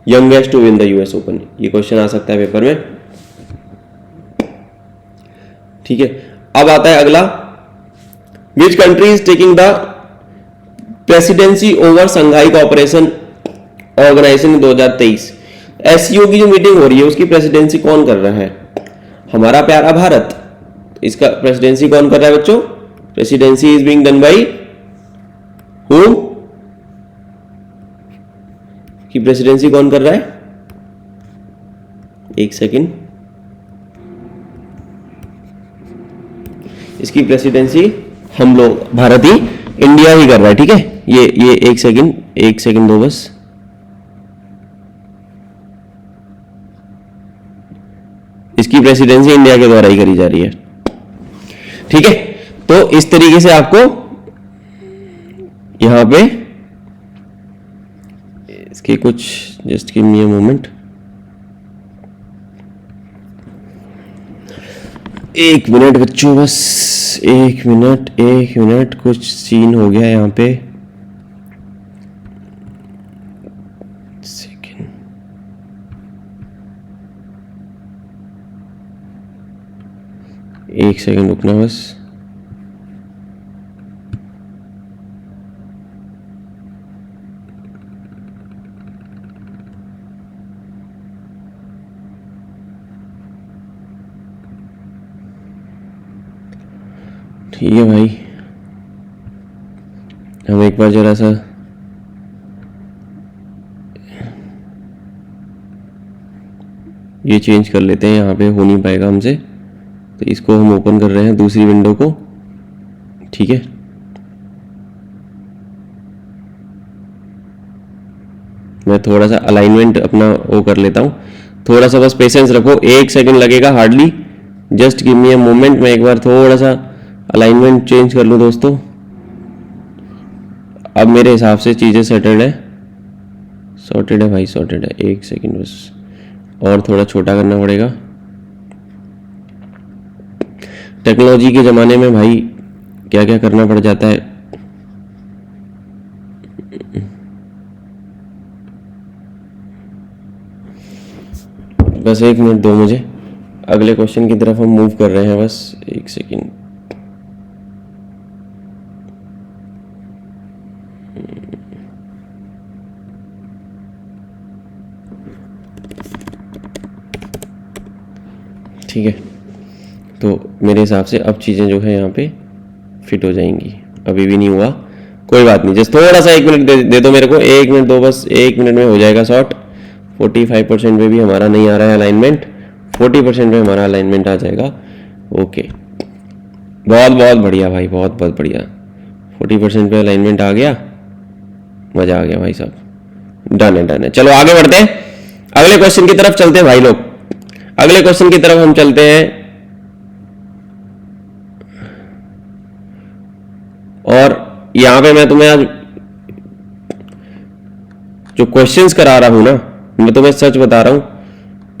youngest to win the US Open. ये क्वेश्चन आ सकता है पेपर में। ठीक है, अब आता है अगला, which country is taking the presidency over Shanghai cooperation organisation 2023? SCO की जो मीटिंग हो रही है उसकी प्रेसिडेंसी कौन कर रहा है? हमारा प्यारा भारत। इसका प्रेसिडेंसी कौन कर रहा है बच्चों? Presidency is being done by whom? की प्रेसिडेंसी कौन कर रहा है? एक सेकंड, इसकी प्रेसिडेंसी हम लोग, भारत ही, इंडिया ही कर रहा है। ठीक है, ये एक सेकंड दो बस। इसकी प्रेसिडेंसी इंडिया के द्वारा ही करी जा रही है। ठीक है, तो इस तरीके से आपको यहां पे इसके कुछ, just give me a moment, एक मिनट बच्चों, बस एक मिनट, कुछ सीन हो गया यहाँ पे। एक सेकंड रुकना बस। ठीक है भाई, हम एक बार जरा सा ये चेंज कर लेते हैं, यहाँ पे हो नहीं पाएगा हमसे, तो इसको हम ओपन कर रहे हैं दूसरी विंडो को। ठीक है, मैं थोड़ा सा अलाइनमेंट अपना वो कर लेता हूँ, थोड़ा सा बस पेशेंस रखो, 1 सेकंड लगेगा hardly, just give me a moment. मैं एक बार थोड़ा सा अलाइनमेंट चेंज कर लूँ दोस्तों। अब मेरे हिसाब से चीज़ें सेटल्ड है, सॉर्टेड है भाई, सॉर्टेड है। 1 सेकंड बस, और थोड़ा छोटा करना पड़ेगा। टेक्नोलॉजी के ज़माने में भाई क्या क्या करना पड़ जाता है। बस 1 मिनट दो मुझे, अगले क्वेश्चन की तरफ हम मूव कर रहे हैं, बस 1 सेकंड। ठीक है, तो मेरे हिसाब से अब चीज़ें जो है यहाँ पे फिट हो जाएंगी। अभी भी नहीं हुआ, कोई बात नहीं, जस्ट थोड़ा सा 1 मिनट दे दो मेरे को, 1 मिनट दो बस, 1 मिनट में हो जाएगा शॉर्ट। 45% में भी हमारा नहीं आ रहा है अलाइनमेंट, 40% में हमारा अलाइनमेंट आ जाएगा। ओके, बहुत बहुत बढ़िया भाई, बहुत बहुत बढ़िया। 40% पे अलाइनमेंट आ गया, मजा आ गया भाई साहब। डन है, डन है। चलो आगे बढ़ते हैं, अगले क्वेश्चन की तरफ चलते हैं भाई लोग। अगले क्वेश्चन की तरफ हम चलते हैं, और यहां पे मैं तुम्हें आज जो क्वेश्चंस करा रहा हूं ना, मैं तुम्हें सच बता रहा हूं,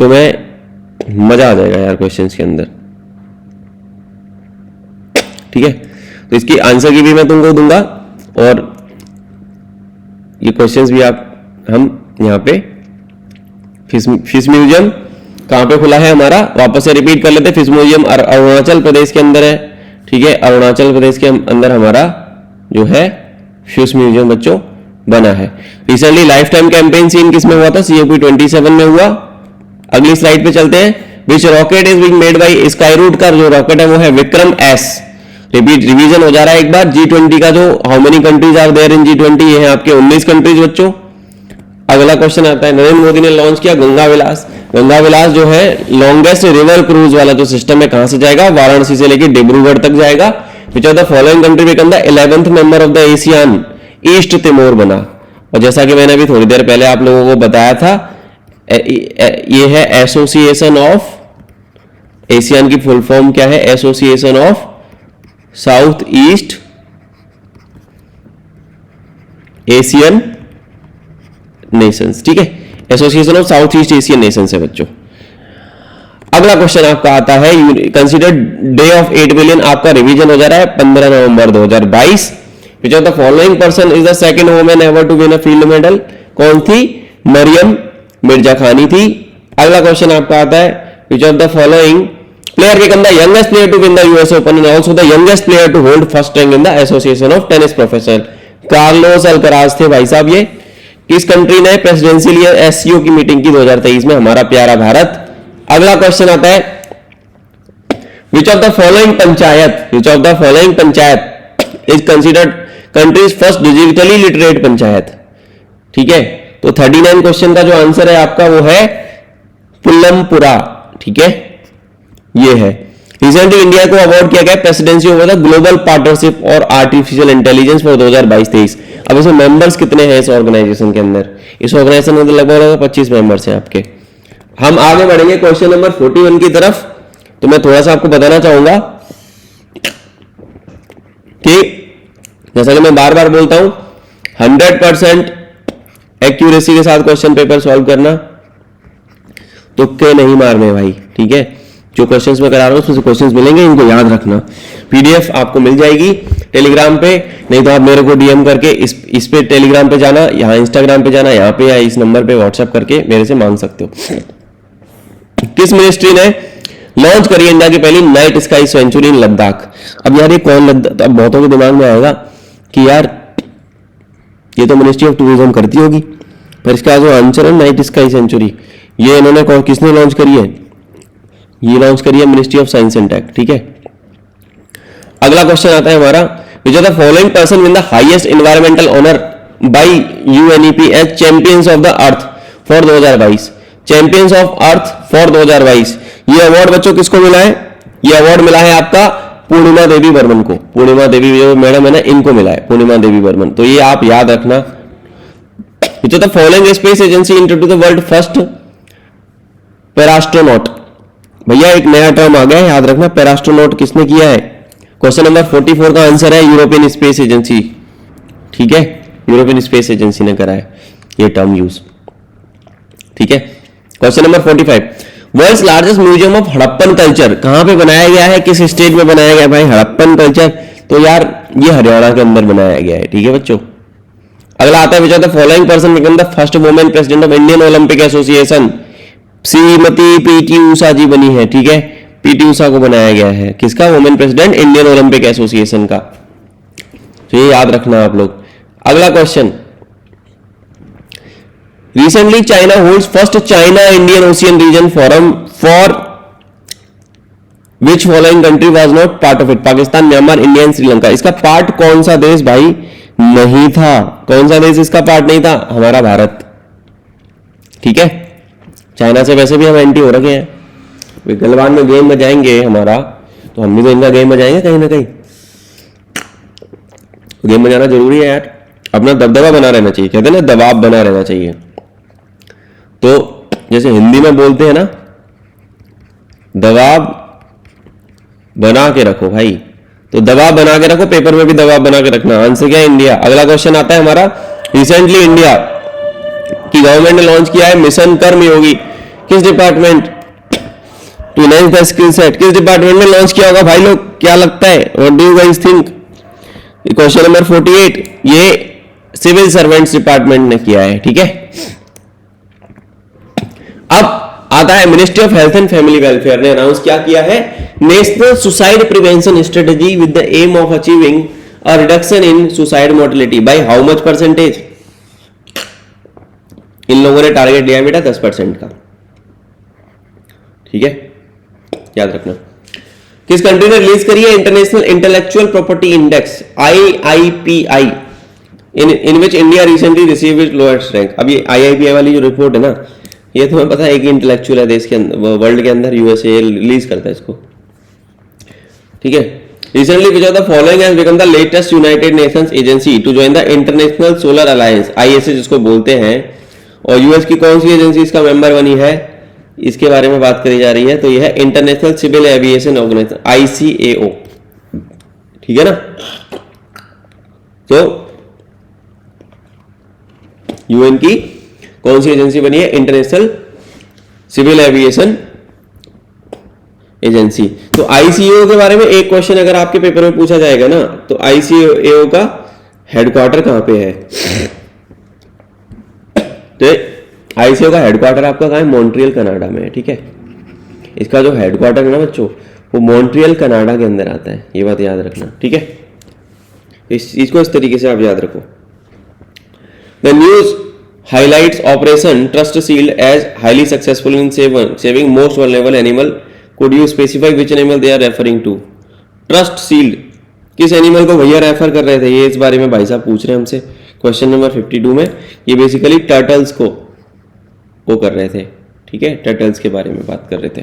तुम्हें मजा आ जाएगा यार क्वेश्चंस के अंदर। ठीक है, तो इसकी आंसर की भी मैं तुमको दूंगा, और ये क्वेश्चंस भी हम यहाँ पे फिश म्यूजियम कहाँ पे खुला है हमारा, वापस से रिपीट कर लेते हैं। फिश म्यूजियम अरुणाचल प्रदेश के अंदर है। ठीक है, अरुणाचल प्रदेश के अंदर हमारा जो है फिश म्यूजियम बच्चों बना है। Recently life time campaign seen किस में हुआ था, COP27 में हुआ। अगली स्लाइड पे चलते हैं। Which rocket is being made by Skyroot का जो रॉकेट है वो है विक्रम एस। रिवीजन हो जा रहा है एक बार। G20 का जो how many countries are there in G20, ये है आपके 19 कंट्रीज बच्चों। अगला क्वेश्चन आता है, नरेंद्र मोदी ने लॉन्च किया गंगा विलास। गंगा विलास जो है लॉन्गेस्ट रिवर क्रूज वाला जो सिस्टम है, कहां से जाएगा, वाराणसी से लेकर डिब्रूगढ़ तक जाएगा। विच of the following country become the 11th member of the Asian, east Timor बना। और जैसा कि मैंने अभी थोड़ी देर पहले आप लोगों को बताया था, ये है एसोसिएशन ऑफ, एशियन की फुल फॉर्म क्या है, association of South East Asian nations. ठीक है, association of South East Asian nations है बच्चों। अगला क्वेश्चन आपका आता है, कंसीडर डे ऑफ 8 बिलियन, आपका रिवीजन हो जा रहा है 15 November 2022। Which of the following person is the second women ever to win a field medal, कौन थी, मरियम मिर्जा खानी थी। अगला क्वेश्चन आपका आता है, which of the following player become the youngest player to win the US Open and also the youngest player to hold first rank in the association of tennis professional. Carlos Alcaraz थे भाई साहब। ये किस country ने presidential SCO की meeting की 2023 में, हमारा प्यारा भारत। अगला क्वेश्चन आता है, which of the following panchayat, which of the following panchayat is considered countries first digitally literate panchayat. ठीक है, तो 39 क्वेश्चन का जो आंसर है आपका वो है पुल्लमपुरा। ठीक है, ये है। रिसेंटली इंडिया को अवार्ड किया गया presidency over the global partnership और आर्टिफिशियल इंटेलिजेंस फॉर 2022-23। अब इसमें मेंबर्स कितने हैं इस ऑर्गेनाइजेशन के अंदर, इस ऑर्गेनाइजेशन में लगभग 25 मेंबर्स हैं आपके। हम आगे बढ़ेंगे क्वेश्चन नंबर 41 की तरफ। तो मैं थोड़ा सा आपको बताना चाहूंगा कि जैसा कि मैं बार बार बोलता हूं, 100% एक्यूरेसी के साथ क्वेश्चन पेपर सॉल्व करना, तुक्के नहीं मारने भाई। ठीक है, जो क्वेश्चंस मैं करा रहा हूं उसमें से क्वेश्चंस मिलेंगे, इनको याद रखना। पीडीएफ आपको मिल जाएगी टेलीग्राम पे, नहीं तो आप मेरे को डीएम करके इस पे टेलीग्राम पे जाना, यहाँ इंस्टाग्राम पे जाना, यहाँ पे या इस नंबर पे व्हाट्सएप करके मेरे से मांग सकते हो। किस मिनिस्ट्री ने लॉन्च करी इंडिया की पहली नाइट स्काई सेंचुरी इन लद्दाख। अब यार ये कौन लद्दाख, अब बहुतों के दिमाग में आएगा कि यार ये तो मिनिस्ट्री ऑफ टूरिज्म करती होगी, पर इसका जो आंसर है नाइट स्काई सेंचुरी, ये इन्होंने किसने लॉन्च करी है, ये लॉन्च करी है ministry of science and tech. ठीक है, अगला क्वेश्चन आता है हमारा, which are the following person win the highest environmental honour by UNEP as champions of the earth for 2022। Champions of earth for 2022, ये अवार्ड बच्चों किसको मिला है? ये अवार्ड मिला है आपका पूर्णिमा देवी बर्मन को। पूर्णिमा देवी जो मैडम है ना, इनको मिला है, पूर्णिमा देवी बर्मन। तो ये आप याद रखना। Which are the following space agency introduce the world first parastronaut. भैया एक नया टर्म आ गया है, याद रखना, पैरास्ट्रोनॉट किसने किया है? क्वेश्चन नंबर 44 का आंसर है यूरोपियन स्पेस एजेंसी। ठीक है, यूरोपियन स्पेस एजेंसी ने करा है ये टर्म यूज। ठीक है, question number 45, world's largest museum of Harappan culture कहां पे बनाया गया है? किस स्टेट में बनाया गया भाई हड़प्पन कल्चर? तो यार ये हरियाणा के अंदर बनाया गया है। ठीक है बच्चों, अगला आता है which are the following person become the first women president of Indian Olympic association? Shrimati P T Usha ji बनी है। ठीक है, पीटी उषा को बनाया गया है, किसका? Women president Indian Olympic association का। तो ये याद रखना आप लोग। अगला question, recently China holds first China Indian ocean region forum for which following country was not part of it? Pakistan, Myanmar, India and Sri Lanka. इसका पार्ट कौन सा देश भाई नहीं था? कौन सा देश इसका पार्ट नहीं था? हमारा भारत। ठीक है, चाइना से वैसे भी हम एंटी हो रखे हैं। गलवान में गेम बजाएंगे हमारा, तो हम भी तो इनका गेम बजाएंगे कहीं ना कहीं। गेम बजाना जरूरी है यार, अपना दबदबा बना रहना चाहिए, कहते हैं ना दबाव बना रहना चाहिए। तो जैसे हिंदी में बोलते हैं ना, दबाव बना के रखो भाई, तो दबाव बना के रखो, पेपर में भी दबाव बना के रखना। आंसर क्या है? इंडिया। अगला क्वेश्चन आता है हमारा, रिसेंटली इंडिया की गवर्नमेंट ने लॉन्च किया है मिशन कर्मयोगी। किस department? To enhance the skill set. किस डिपार्टमेंट में लॉन्च किया होगा भाई लोग, क्या लगता है? What do you guys think? Question number 48, ये सिविल सर्वेंट्स डिपार्टमेंट ने किया है। ठीक है, अब आता है ministry of health and family welfare ने अनाउंस क्या किया है? National suicide prevention strategy with the aim of achieving a reduction in suicide mortality by how much percentage? इन लोगों ने टारगेट लिया बेटा 10% का। ठीक है, याद रखना। किस कंट्री ने रिलीज करी है international intellectual property index IIPI in which India recently received it's lowest rank? अब ये IIPI वाली जो रिपोर्ट है ना, ये तुम्हें पता है एक इंटेलेक्चुअल है देश के अंदर, वर्ल्ड के अंदर, USA रिलीज करता है इसको। ठीक है, recently which of the following has become the latest United Nations agency to join the international solar alliance ISA जिसको बोलते हैं, और यूएस की कौन सी एजेंसी इसका मेंबर बनी है? इसके बारे में बात करी जा रही है, तो यह है international civil aviation organisation ICAO। ठीक है ना, तो यूएन की कौन सी एजेंसी बनी है? International civil aviation agency. तो ICAO के बारे में एक क्वेश्चन अगर आपके पेपर में पूछा जाएगा ना, तो ICAO का हेडक्वार्टर कहां पे है? तो ICAO का हेडक्वार्टर आपका कहां है? मॉन्ट्रियल कनाडा में है। ठीक है, इसका जो हेडक्वार्टर है ना बच्चों, वो मॉन्ट्रियल कनाडा के अंदर आता है, ये बात याद रखना। ठीक है, इस चीज को इस तरीके से आप याद रखो। The news highlights operation trust shield as highly successful in saving most vulnerable animal. Could you specify which animal they are referring to? trust shield किस एनिमल को भैया रेफर कर रहे थे? ये इस बारे में भाई साहब पूछ रहे हैं हमसे क्वेश्चन नंबर 52 में। ये बेसिकली टर्टल्स को कर रहे थे। ठीक है, टर्टल्स के बारे में बात कर रहे थे।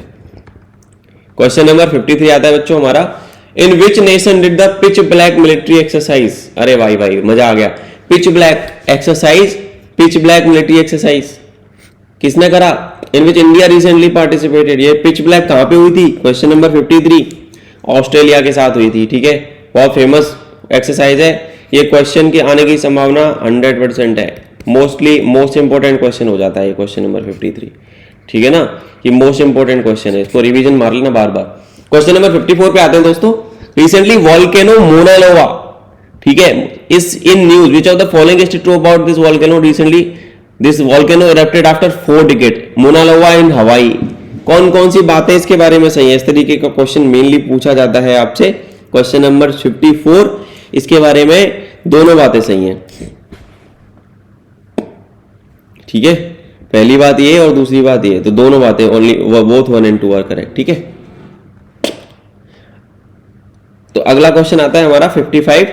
क्वेश्चन नंबर 53 आता है बच्चों हमारा, in which nation did the pitch black military exercise? अरे भाई भाई मजा आ गया। Pitch black exercise, pitch black military exercise किसने करा? In which India recently participated. ये पिच ब्लैक कहां पे हुई थी? क्वेश्चन नंबर 53, ऑस्ट्रेलिया के साथ हुई थी। ठीक है, बहुत फेमस एक्सरसाइज है। ये क्वेश्चन के आने की संभावना 100% है। मोस्ट इंपोर्टेंट क्वेश्चन हो जाता है ये क्वेश्चन नंबर 53। ठीक है ना, ये मोस्ट इंपोर्टेंट क्वेश्चन है, इसको रिवीजन मार लेना बार बार। क्वेश्चन नंबर 54 पे आते हैं दोस्तों। रिसेंटली वोल्केनो मोना लोवा, ठीक है, इस in news which of the following is true about this volcano? Recently this volcano erupted after 4 decade. Mauna Loa in Hawaii. कौन कौन सी बातें इसके बारे में सही है? इस तरीके का क्वेश्चन मेनली पूछा जाता है आपसे। क्वेश्चन नंबर 54, इसके बारे में दोनों बातें सही हैं। ठीक है, पहली बात ये और दूसरी बात ये, तो दोनों बातें only both 1 and 2 are correct. ठीक है, तो अगला क्वेश्चन आता है हमारा 55,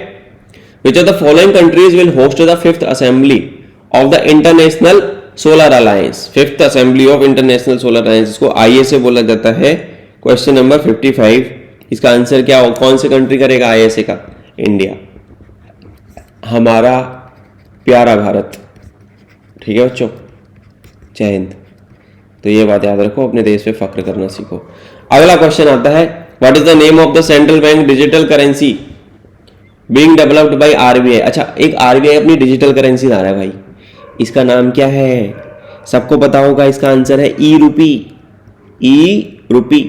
which of the following countries will host the 5th assembly of the international solar alliance. 5th assembly of international solar alliance, इसको ISA बोला जाता है। क्वेश्चन नंबर 55, इसका आंसर क्या हो, कौन से कंट्री करेगा ISA का? इंडिया, हमारा प्यारा भारत। ठीक है बच्चों, जय हिंद। तो ये बात याद रखो, अपने देश पे फख्र करना सीखो। अगला क्वेश्चन आता है, what is the name of the central bank digital currency being developed by RBI। अच्छा, एक RBI अपनी डिजिटल करेंसी ला रहा है भाई, इसका नाम क्या है? सबको पता होगा, इसका आंसर है ई रूपी। ई रूपी,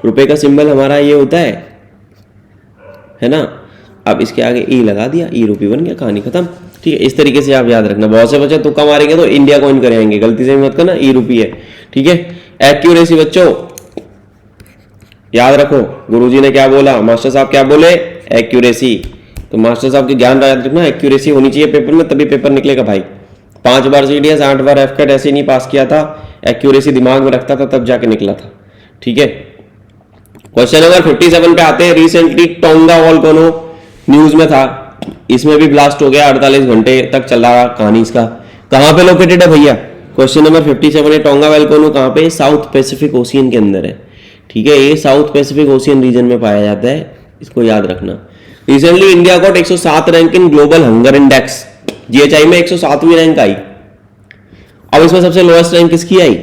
रुपए का सिंबल हमारा ये होता है ना। अब इसके आगे ई लगा दिया, ई रूपी बन गया, कहानी खत्म। ठीक है, इस तरीके से आप याद रखना। बहुत से बच्चे तुक्का मारेंगे तो इंडिया कॉइन करेंगे, गलती से मत करना, ई रूपी है। ठीक है, एक्यूरेसी बच्चों याद रखो, गुरुजी ने क्या बोला, मास्टर साहब क्या बोले, एक्यूरेसी। तो मास्टर साहब की ज्ञान याद रखना, एक्यूरेसी होनी चाहिए पेपर में, तभी पेपर निकलेगा भाई। 5 बार CDS, 8 बार FCAT ऐसे नहीं पास किया था, एक्यूरेसी दिमाग में रखता था तब जाके निकला था। ठीक है, क्वेश्चन नंबर 57 पे आते हैं। रिसेंटली टोंगा वोल्केनो न्यूज में था, इसमें भी ब्लास्ट हो गया, 48 घंटे तक चल रहा कहानी इसका। कहां पे लोकेटेड है भैया? क्वेश्चन नंबर 57 है, टोंगा वोल्केनो कहां पे? साउथ पैसिफिक ओशियन के अंदर है। ठीक है, ये साउथ पैसिफिक ओशियन रीजन में पाया जाता है, इसको याद रखना। Recently India got 107 rank in global hunger index, GHI में 107वीं रैंक आई। अब इसमें सबसे लोएस्ट रैंक किसकी आई?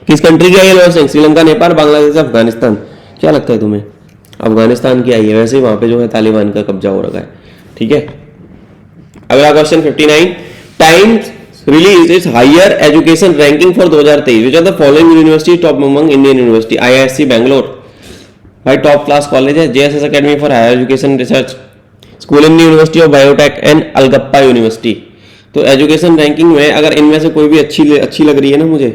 किस कंट्री की आई है लोएस्ट रैंक? श्रीलंका, नेपाल, बांग्लादेश, अफगानिस्तान। क्या लगता है तुम्हें? अफगानिस्तान की आई है, वैसे ही वहां पे जो है तालिबान का कब्जा हो रखा है। ठीक है, अगला question 59, Times release its higher education ranking for 2023, which are the following university top among Indian university. IISc Bangalore भाई टॉप क्लास कॉलेज है। JSS academy for higher education research, school in university of biotech and Alagappa university. तो education ranking में अगर इनमें से कोई भी अच्छी लग रही है ना मुझे,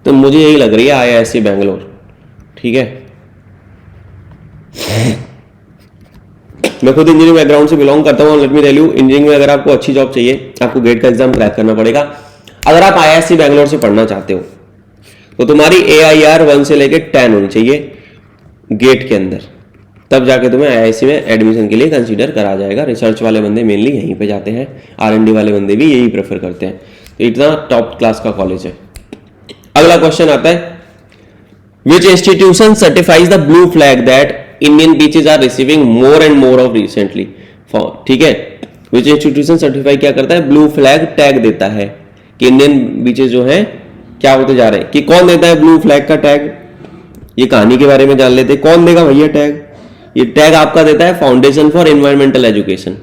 तो मुझे यही लग रही है IISc बैंगलोर। ठीक है, मैं खुद इंजीनियरिंग बैकग्राउंड से बिलोंग करता हूँ। Let me tell you, engineering में अगर आपको अच्छी जॉब चाहिए, आपको गेट का एग्जाम क्रैक करना पड़ेगा। अगर आप IISc बैंगलोर से पढ़ना चाहते हो तो तुम्हारी AIR 1 से लेकर 10 होनी चाहिए गेट के अंदर, तब जाके तुम्हें IISc में एडमिशन के लिए कंसीडर करा जाएगा। रिसर्च वाले बंदे मेनली यहीं पे जाते हैं, R&D वाले बंदे भी यही प्रेफर करते हैं। तो इतना टॉप क्लास का कॉलेज है। अगला क्वेश्चन आता है, which institution certifies the blue flag that Indian beaches are receiving more and more of recently. ठीक है, विच इंस्टीट्यूशन सर्टिफाई क्या करता है? ब्लू फ्लैग टैग देता है कि इंडियन बीचेज जो है क्या होते जा रहे हैं। कि कौन देता है ब्लू फ्लैग का टैग? ये कहानी के बारे में जान लेते हैं, कौन देगा भैया टैग? ये टैग आपका देता है फाउंडेशन फॉर एनवायरमेंटल एजुकेशन।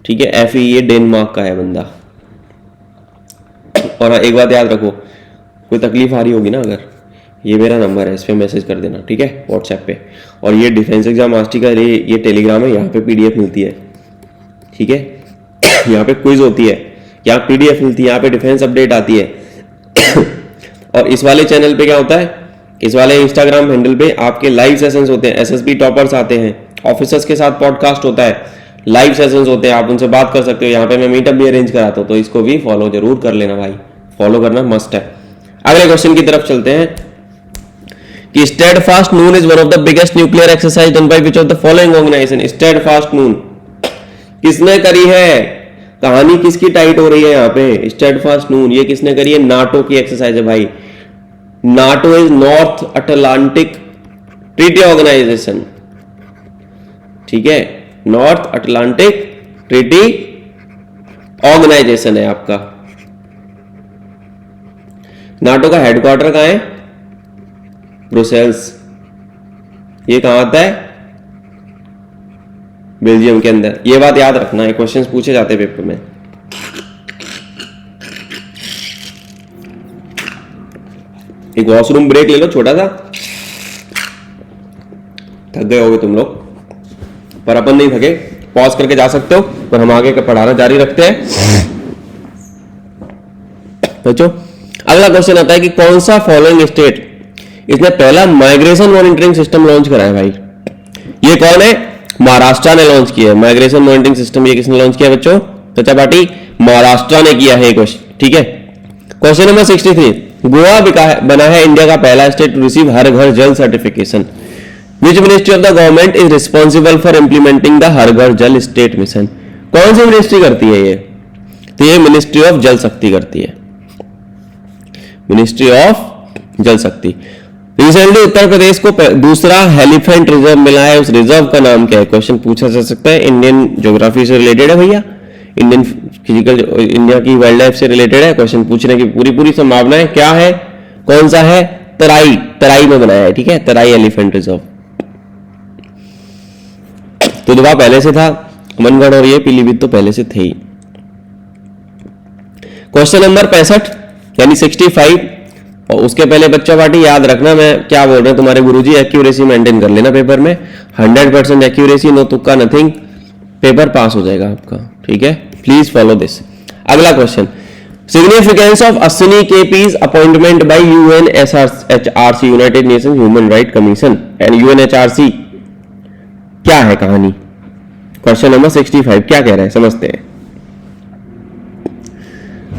ठीक है, FE, ये डेनमार्क का है बंदा। और एक बात याद रखो, कोई तकलीफ आ रही होगी ना, अगर ये मेरा नंबर है, इस पर मैसेज कर देना। ठीक है, व्हाट्सएप पे। और ये डिफेंस एग्जाम मास्टर का ये टेलीग्राम है, यहाँ पे PDF मिलती है। ठीक है, यहाँ पे क्विज होती है, यहाँ PDF मिलती है, यहाँ पे डिफेंस अपडेट आती है। और इस वाले चैनल पे क्या होता है, इस वाले इंस्टाग्राम हैंडल पे आपके लाइव सेशंस होते हैं, SSB टॉपर्स आते हैं, ऑफिसर्स के साथ पॉडकास्ट होता है, लाइव सेशंस होते हैं, आप उनसे बात कर सकते हो। यहाँ पे मैं मीटअप भी अरेंज कराता हूँ, तो इसको भी फॉलो जरूर कर लेना भाई, फॉलो करना मस्ट है। अगले क्वेश्चन की तरफ चलते हैं कि Steadfast Noon is one of the biggest nuclear exercise done by which of the following organisation. Steadfast Noon किसने करी है? कहानी किसकी टाइट हो रही है यहाँ पे? स्टेडफास्ट नून ये किसने करी है? नाटो की एक्सरसाइज है भाई। NATO is North Atlantic Treaty Organization. ठीक है, नॉर्थ अटलांटिक ट्रीटी ऑर्गेनाइजेशन है आपका। नाटो का हेडक्वार्टर कहां है? ब्रुसेल्स। ये कहां आता है? बेल्जियम के अंदर। ये बात याद रखना है, क्वेश्चंस पूछे जाते हैं पेपर में। एक वॉशरूम ब्रेक ले लो छोटा सा, थक गए होगे तुम लोग, पर अपन नहीं थके, पॉज करके जा सकते हो। पर हम आगे का पढ़ाना जारी रखते हैं बच्चों। अगला क्वेश्चन आता है कि कौन सा फॉलोइंग स्टेट इसने पहला माइग्रेशन मॉनिटरिंग सिस्टम लॉन्च करा है भाई? ये कौन है? महाराष्ट्र ने लॉन्च किया है माइग्रेशन मॉनिटरिंग सिस्टम। ये किसने लॉन्च किया बच्चों? चचा पाटी, महाराष्ट्र ने किया है क्वेश्चन। ठीक है, क्वेश्चन नंबर 63, गोवा बना है इंडिया का पहला state to receive Har Ghar Jal certification. Which ministry of the government is responsible for implementing the Har Ghar Jal state mission? कौन सी मिनिस्ट्री करती है ये? तो ये मिनिस्ट्री ऑफ जल शक्ति करती है, मिनिस्ट्री ऑफ जल शक्ति। रिसेंटली उत्तर प्रदेश को दूसरा एलिफेंट रिजर्व मिला है, उस रिजर्व का नाम क्या है? क्वेश्चन पूछा जा सकता है, इंडियन ज्योग्राफी से रिलेटेड है भैया, इंडियन फिजिकल, इंडिया की वाइल्ड लाइफ से रिलेटेड है, क्वेश्चन पूछने की पूरी पूरी संभावना है। क्या है, कौन सा है? तराई, तराई में बनाया है, ठीक है, तराई एलिफेंट रिजर्व। तो दुआ पहले से था, मनगढ़ और ये पीलीभीत तो पहले से थे ही। क्वेश्चन नंबर 65 यानी 65, और उसके पहले बच्चा पार्टी याद रखना मैं क्या बोल रहा हूं तुम्हारे गुरुजी, एक्यूरेसी मेंटेन कर लेना पेपर में, 100% एक्यूरेसी, नो तुक्का नथिंग, पेपर पास हो जाएगा आपका, ठीक है, प्लीज फॉलो दिस। अगला question, significance of Ashwini K P's appointment by UNHRC, united nation human right commission and UNHRC, क्या है कहानी? क्वेश्चन नंबर 65 क्या कह रहा है, समझते हैं।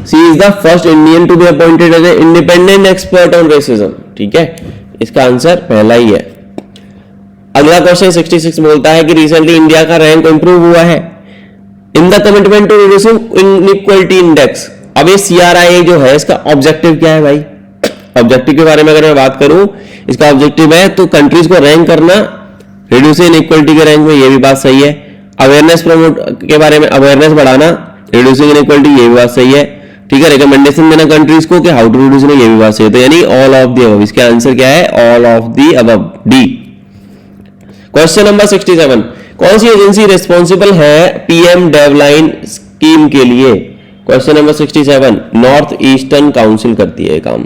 She is the first Indian to be appointed as an independent expert on racism, ठीक है, इसका आंसर पहला ही है। अगला क्वेश्चन 66 बोलता है कि रिसेंटली इंडिया का रैंक इंप्रूव हुआ है in the commitment to reducing inequality index. अब ये CRIA जो है इसका ऑब्जेक्टिव क्या है भाई? ऑब्जेक्टिव के बारे में अगर मैं बात करूं, इसका ऑब्जेक्टिव है तो कंट्रीज को रैंक करना, रिड्यूसिंग इनइक्वालिटी के रैंक में, ये भी बात सही है। अवेयरनेस प्रमोट के बारे में, अवेयरनेस बढ़ाना, रिड्यूसिंग इनइक्वालिटी, ये भी बात सही है, ठीक है। रिकमेंडेशन देना कंट्रीज को कि हाउ टू रिड्यूस, ये भी बात सही है। तो यानी ऑल ऑफ द अबव, इसका आंसर क्या है? All of the above, D. Question number 67, कौन सी एजेंसी रिस्पॉन्सिबल है पीएम डेवलाइन स्कीम के लिए? Question number 67, north eastern council करती है काम,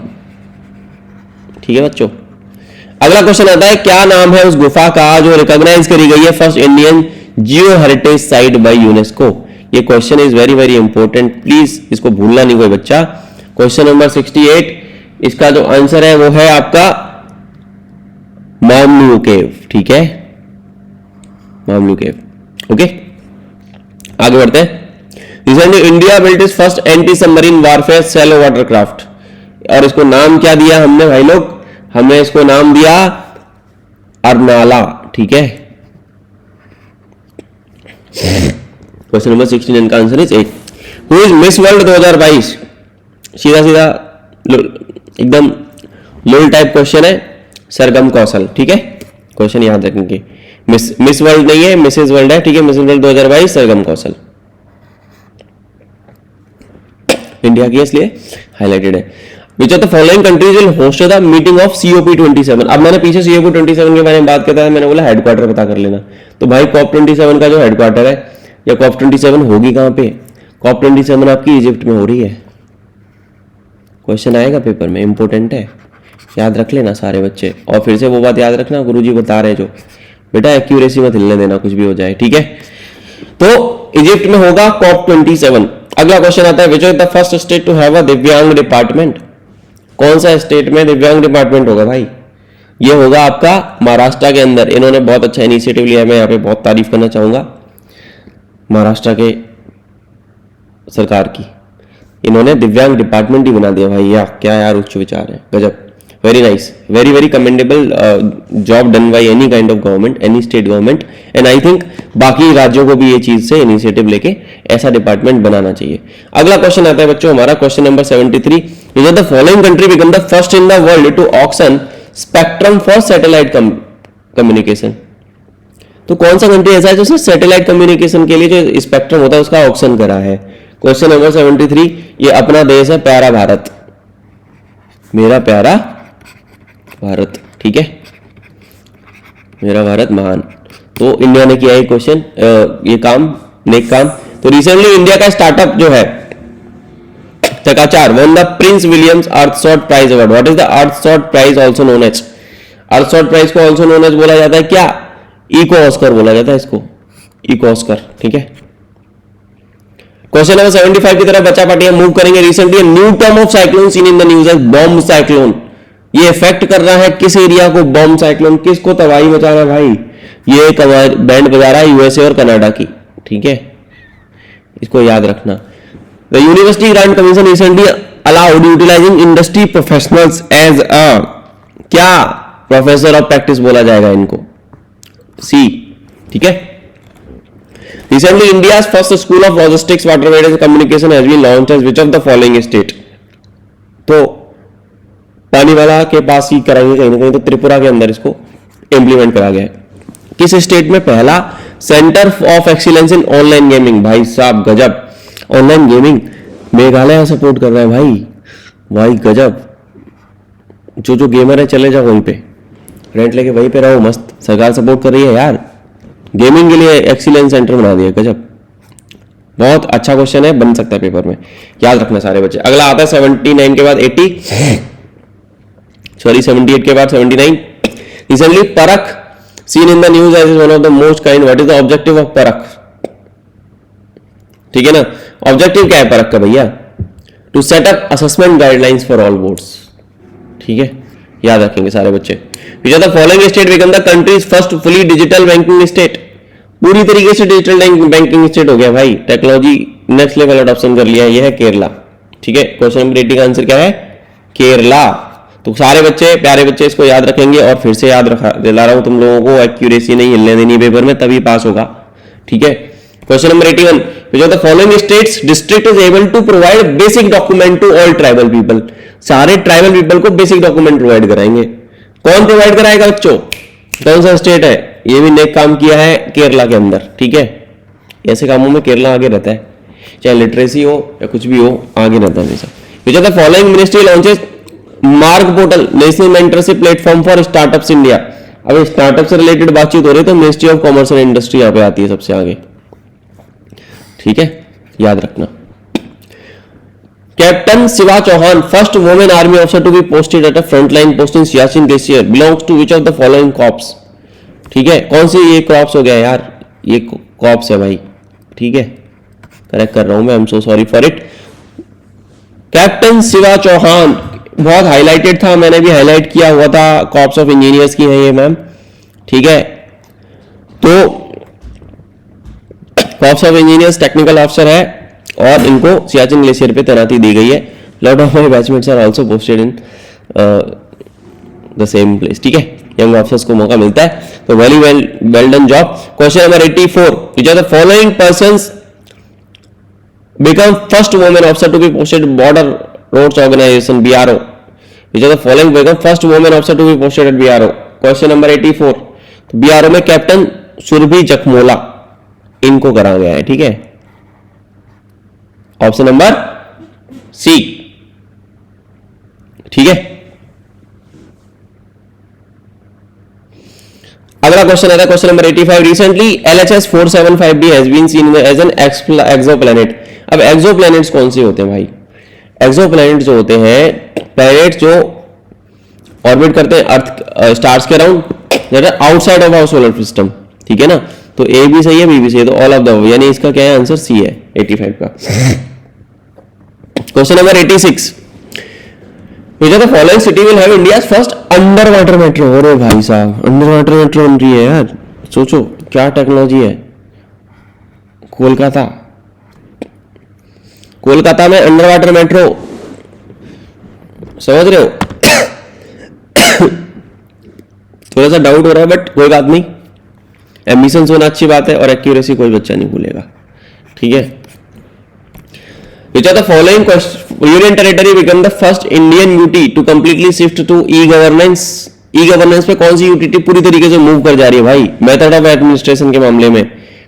ठीक है बच्चों। अगला क्वेश्चन आता है, क्या नाम है उस गुफा का जो रिकॉग्नाइज करी गई है first Indian geo heritage site by UNESCO? ये question is very very important, please इसको भूलना नहीं कोई बच्चा। क्वेश्चन नंबर 68, इसका जो आंसर है वो है आपका मामलू केव, ठीक है, मामलू केव, ओके। आगे बढ़ते हैं। Recently India built is first anti submarine warfare shallow watercraft, और इसको नाम क्या दिया हमने भाई लोग? हमने इसको नाम दिया अरनाला, ठीक है। क्वेश्चन नंबर 69 का answer is 8। Who is miss world 2022? सीधा सीधा एकदम लोल टाइप क्वेश्चन है, सरगम कौशल, ठीक है, क्वेश्चन याद रखेंगे। मिस वर्ल्ड नहीं है, मिसेस वर्ल्ड है, ठीक है, मिस वर्ल्ड 2022 सरगम कौशल, इंडिया की, इसलिए हाईलाइटेड है। Which of the following countries will host the meeting of COP27? अब मैंने पीछे COP27 के बारे में बात करता है, मैंने बोला हेडक्वार्टर पता कर लेना। तो भाई COP27 का जो हेडक्वार्टर है या COP27 होगी कहां पे? COP27 आपकी इजिप्ट में हो रही है। क्वेश्चन आएगा पेपर में, इंपॉर्टेंट है, याद रख लेना सारे बच्चे। और फिर से वो बात याद रखना, गुरुजी बता रहे जो, बेटा एक्यूरेसी मत हिलने देना, कुछ भी हो जाए, ठीक है। तो इजिप्ट में होगा COP27। अगला क्वेश्चन आता है, which is the first state to have a divyang department? कौन सा स्टेट में दिव्यांग डिपार्टमेंट होगा भाई? ये होगा आपका महाराष्ट्र के अंदर। इन्होंने बहुत अच्छा इनिशिएटिव लिया है, मैं यहाँ पे बहुत तारीफ करना चाहूंगा महाराष्ट्र के सरकार की। इन्होंने दिव्यांग डिपार्टमेंट ही बना दिया भाई, या क्या यार उच्च विचार है, गजब, very nice, very very commendable job done by any kind of government, any state government, and I think बाकी राज्यों को भी ये चीज से इनिशिएटिव लेके ऐसा डिपार्टमेंट बनाना चाहिए। अगला क्वेश्चन आता है बच्चों हमारा, question number 73, is the following country become the first in the world to auction spectrum for satellite communication? तो कौन सा कंट्री ऐसा है जिसने सैटेलाइट कम्युनिकेशन के लिए जो स्पेक्ट्रम होता है उसका ऑक्शन करा है? क्वेश्चन नंबर 73, ये अपना देश है प्यारा भारत, मेरा प्यारा भारत, ठीक है, मेरा भारत महान। तो इंडिया ने किया है क्वेश्चन, ये काम, नेक काम। तो रिसेंटली इंडिया का स्टार्टअप जो है चकाचार won the prince Williams Earthshot prize award. What is the Earthshot prize also known as? Earthshot prize को ऑल्सो नोन एज बोला जाता है क्या? इको ऑस्कर बोला जाता है इसको, इको ऑस्कर, ठीक है। क्वेश्चन नंबर 75 की तरफ बच्चा पार्टी मूव करेंगे। Recently new term of cyclone seen in the news as bomb cyclone. ये इफेक्ट कर रहा है किस एरिया को? बॉम्ब साइक्लोन, किसको तबाही मचा रहा है भाई? ये बैंड बजा रहा है यूएसए और कनाडा की, ठीक है, इसको याद रखना। The university grant commission recently allowed utilising industry professionals as a क्या? प्रोफेसर ऑफ प्रैक्टिस बोला जाएगा इनको, सी, ठीक है। Recently India first school of logistics waterways communication has been launched as which of the following state. तो पानीवाला के पास ही कराएंगे कहीं ना कहीं, तो त्रिपुरा के अंदर इसको इंप्लीमेंट करा गया है। किस स्टेट में? पहला centre of excellence in online gaming. भाई साहब गजब, ऑनलाइन गेमिंग मेघालय सपोर्ट कर रहा है भाई, भाई गजब। जो गेमर है चले जाओ वहीं पे, रेंट लेके वहीं पे रहो, मस्त। सरकार सपोर्ट कर रही है यार, गेमिंग के लिए एक्सीलेंस सेंटर बना दिया, गजब। बहुत अच्छा क्वेश्चन है, बन सकता है पेपर में, याद रखना सारे बच्चे। अगला आता है 79 के बाद 80, सॉरी 78 के बाद 79। रिसेंटली परख seen in the news as one of the most kind. What is the objective of परख? ठीक है ना, ऑब्जेक्टिव क्या है परख का भैया? To set up assessment guidelines for all boards, ठीक है, याद रखेंगे सारे बच्चे। Which are the following state become the country's first fully digital banking state? पूरी तरीके से डिजिटल बैंकिंग स्टेट हो गया भाई, टेक्नोलॉजी नेक्स्ट लेवल अडॉप्शन कर लिया है, यह है केरला, ठीक है। क्वेश्चन नंबर 80 का आंसर क्या है? केरला। तो सारे बच्चे, प्यारे बच्चे, इसको याद रखेंगे। और फिर से याद दिला रहा हूं तुम लोगों को, एक्यूरेसी नहीं हिलने देनी पेपर में, तभी पास होगा, ठीक है। Question number 81, which of the following states district is able to provide basic document to all tribal people? सारे ट्राइबल पीपल को बेसिक डॉक्यूमेंट प्रोवाइड कराएंगे। कौन प्रोवाइड कराएगा बच्चों? कौन सा स्टेट है? ये भी नेक काम किया है केरला के अंदर, ठीक है। ऐसे कामों में केरला आगे रहता है, चाहे लिटरेसी हो या कुछ भी हो, आगे रहता है हमेशा। which of the following ministry launches मार्ग portal, national mentorship platform for startups India? अब स्टार्टअप से रिलेटेड बातचीत हो रही है तो ministry of commerce and industry यहां पे आती है सबसे आगे, ठीक है, याद रखना। Captain Shiva Chauhan, first women army officer to be posted at a frontline post in Siachen glacier, belongs to which of the following corps? ठीक है, कौन सी ये कॉर्प्स हो गया यार? ये कॉर्प्स है भाई, ठीक है, करेक्ट कर रहा हूं मैं, I am so sorry for it. Captain Shiva Chauhan बहुत हाईलाइटेड था, मैंने भी हाईलाइट किया हुआ था, कॉर्प्स ऑफ इंजीनियर्स की है ये मैम, ठीक है। तो corps of engineers technical officer है और इनको सियाचिन ग्लेशियर पे तैनाती दी गई है। Lot of my batchmates are also posted in the same place, ठीक है, यंग ऑफिसर्स को मौका मिलता है, तो well done job. Question number 84, which are the following persons become first women officer to be posted border roads organization BRO? which are the following become first women officer to be posted at BRO? Question number 84, तो BRO में captain Surabhi Jakhmola, इनको करा गया है, ठीक है, option number C, ठीक है। अगला क्वेश्चन आता है question number 85, recently LHS 475b has been seen as an exoplanet. अब एक्सोप्लैनेट्स कौन से होते हैं भाई? एक्सोप्लैनेट जो होते हैं, प्लैनेट जो ऑर्बिट करते हैं अर्थ स्टार्स के around, that are outside of our solar system, ठीक है ना। तो ए भी सही है, बी भी सही है, तो ऑल ऑफ द, यानी इसका क्या है आंसर? सी है 85 का। Question number 86, which of the following city will have India's first underwater metro? अरे भाई साहब, अंडर वाटर मेट्रो बन रही है यार, सोचो क्या टेक्नोलॉजी है। कोलकाता में अंडर वाटर मेट्रो, समझ रहे हो? थोड़ा सा डाउट हो रहा है बट कोई बात नहीं, एम्बिशंस होना अच्छी बात है और एक्यूरेसी कोई बच्चा नहीं भूलेगा, ठीक है। Which of the following Union Territory become the first Indian UT to completely shift to e-governance? E-governance पे कौन सी यूटीटी पूरी तरीके से मूव कर जा रही है भाई, मेथड ऑफ एडमिनिस्ट्रेशन के मामले में?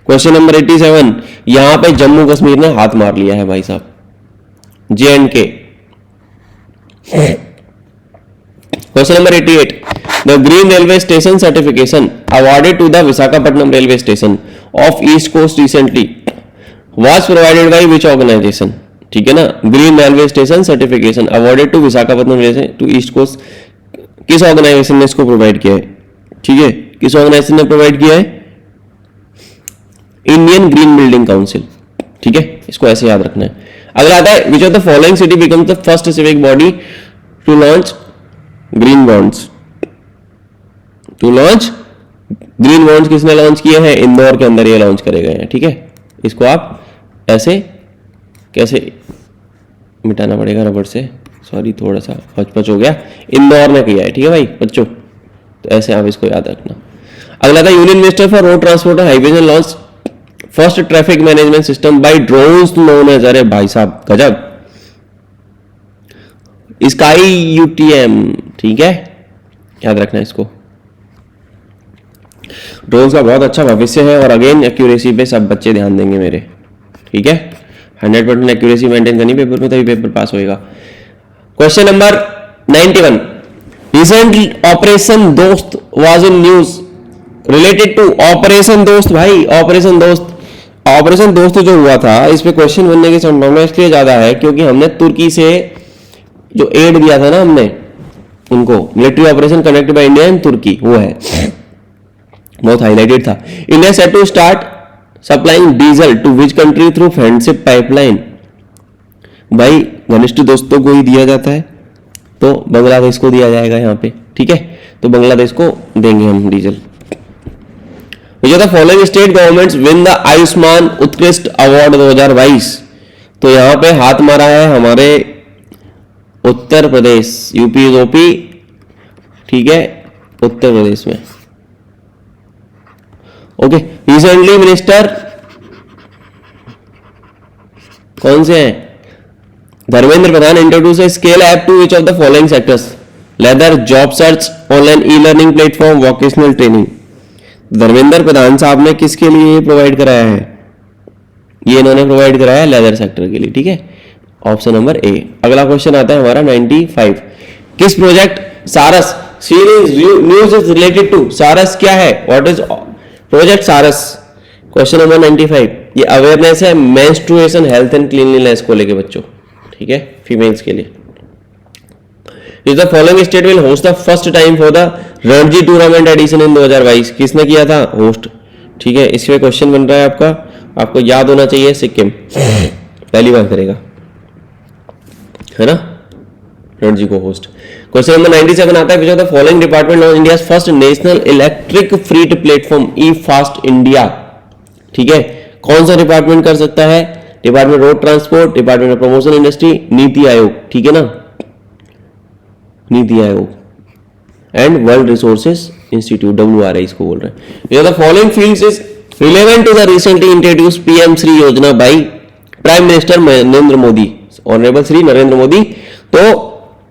क्वेश्चन नंबर 87, यहां पे जम्मू कश्मीर ने हाथ मार लिया है भाई साहब, J&K। Question number 88, the green railway station certification awarded to the Visakhapatnam railway station of East Coast recently was provided by which organization? ठीक है ना, green railway station certification awarded to Visakhapatnam railway to East Coast, किस organization ने इसको provide किया है? ठीक है, किस ऑर्गेनाइजेशन ने प्रोवाइड किया है? इंडियन ग्रीन बिल्डिंग काउंसिल, ठीक है, इसको ऐसे याद रखना है। अगला आता है which of the following city becomes the first civic body to launch green bonds? To launch green bonds किसने लॉन्च किए हैं? इंदौर के अंदर ये लॉन्च करे गए हैं, ठीक है। इसको आप ऐसे कैसे मिटाना पड़ेगा रबड़ से, सॉरी थोड़ा सा हचपच हो गया, इंदौर ने किया है, ठीक है भाई बच्चों, तो ऐसे आप इसको याद रखना। अगला था union minister for road transport and highways and launch first traffic management system by drones known as, अरे भाई साहब गजब, स्काई यूटीएम, ठीक है, याद रखना इसको। ड्रोन्स का बहुत अच्छा भविष्य है और अगेन एक्यूरेसी पे सब बच्चे ध्यान देंगे मेरे, ठीक है, 100% एक्यूरेसी मेंटेन करनी पेपर में, तभी पेपर पास होएगा। Question number 91, recent operation Dost was in news related to operation Dost. भाई ऑपरेशन दोस्त, ऑपरेशन दोस्त जो हुआ था इस पे क्वेश्चन बनने की संभावना इसलिए ज्यादा है क्योंकि हमने तुर्की से जो एड दिया था ना हमने उनको, military operation connected by India and Turkey, वो है, बहुत हाईलाइटेड था। India set to start supplying diesel to which country through friendship pipeline. भाई घनिष्ठ दोस्तों को ही दिया जाता है तो बांग्लादेश को दिया जाएगा यहाँ पे, ठीक है, तो बांग्लादेश को देंगे हम diesel. Which are the following state governments win the Ayushman Utkrisht award 2022। तो यहाँ पे हाथ मारा है हमारे उत्तर प्रदेश, यूपी ओपी, ठीक है, उत्तर प्रदेश में। ओके, रिसेंटली मिनिस्टर कौन से हैं? Dharmendra Pradhan introduce a scale app to which of the following sectors, leather, job search, online e learning platform, vocational training. Dharmendra Pradhan साहब ने किसके लिए ये प्रोवाइड कराया है? ये इन्होंने प्रोवाइड कराया है लेदर सेक्टर के लिए, ठीक है, ऑप्शन नंबर ए। अगला क्वेश्चन आता है हमारा 95, किस project Saras series news is related to? Saras क्या है? What is project Saras? Question number 95, ये अवेयरनेस है मेंस्ट्रुएशन हेल्थ एंड क्लीनलीनेस को लेके बच्चों, ठीक है, फीमेल्स के लिए। Is the following state will host the first time for the Ranji tournament edition in 2022? किसने किया था होस्ट? ठीक है, इसमें क्वेश्चन बन रहा है आपका, आपको याद होना चाहिए, सिक्किम पहली बार करेगा, है ना, रणजी को होस्ट। क्वेश्चन नंबर 97 आता है, which of the following department of India first national electric freight platform e fast India? ठीक है, कौन सा डिपार्टमेंट कर सकता है? Department road transport, department of promotion industry, NITI Aayog, ठीक है ना, NITI Aayog and world resources institute, WRI इसको बोल रहे हैं। Which of the following fields is relevant to the recently introduced PM Shri Yojana by prime minister Narendra Modi, honourable Shri Narendra Modi. तो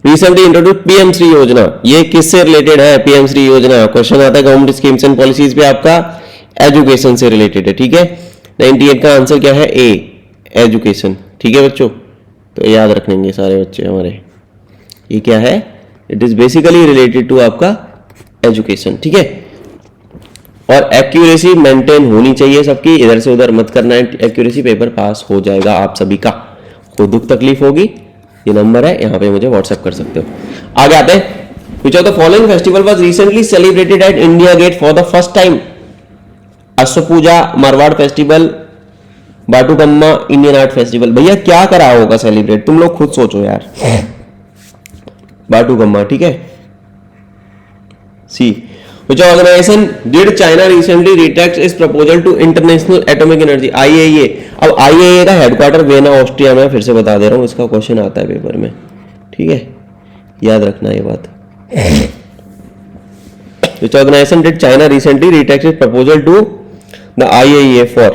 रिसेंटली इंट्रोड्यूस PM श्री योजना, ये किससे रिलेटेड है? PM श्री योजना क्वेश्चन आता है गवर्नमेंट स्कीम्स एंड पॉलिसीज पे, आपका एजुकेशन से रिलेटेड है, ठीक है। 98 का आंसर क्या है? ए, एजुकेशन, ठीक है बच्चों, तो याद रखेंगे सारे बच्चे हमारे, ये क्या है? It is basically related to आपका एजुकेशन, ठीक है। और एक्यूरेसी मेंटेन होनी चाहिए सबकी, इधर से उधर मत करना है, एक्यूरेसी पेपर पास हो जाएगा आप सभी का। कोई दुख तकलीफ होगी, ये नंबर है, यहाँ पे मुझे व्हाट्सएप कर सकते हो। आगे आते हैं, which of the following festival was recently celebrated at India gate for the first time? Ashwapuja, Marwar festival, Bathukamma, Indian art festival. भैया क्या करा होगा सेलिब्रेट, तुम लोग खुद सोचो यार। बाटूकम्मा, ठीक है। सी, which organization did China recently retract its proposal to International Atomic Energy, IAEA? अब IAEA का हेडक्वार्टर वेना ऑस्ट्रिया में, फिर से बता दे रहा हूँ, इसका क्वेश्चन आता है पेपर में, ठीक है, याद रखना ये बात। Which organization did China recently retract its proposal to the IAEA for?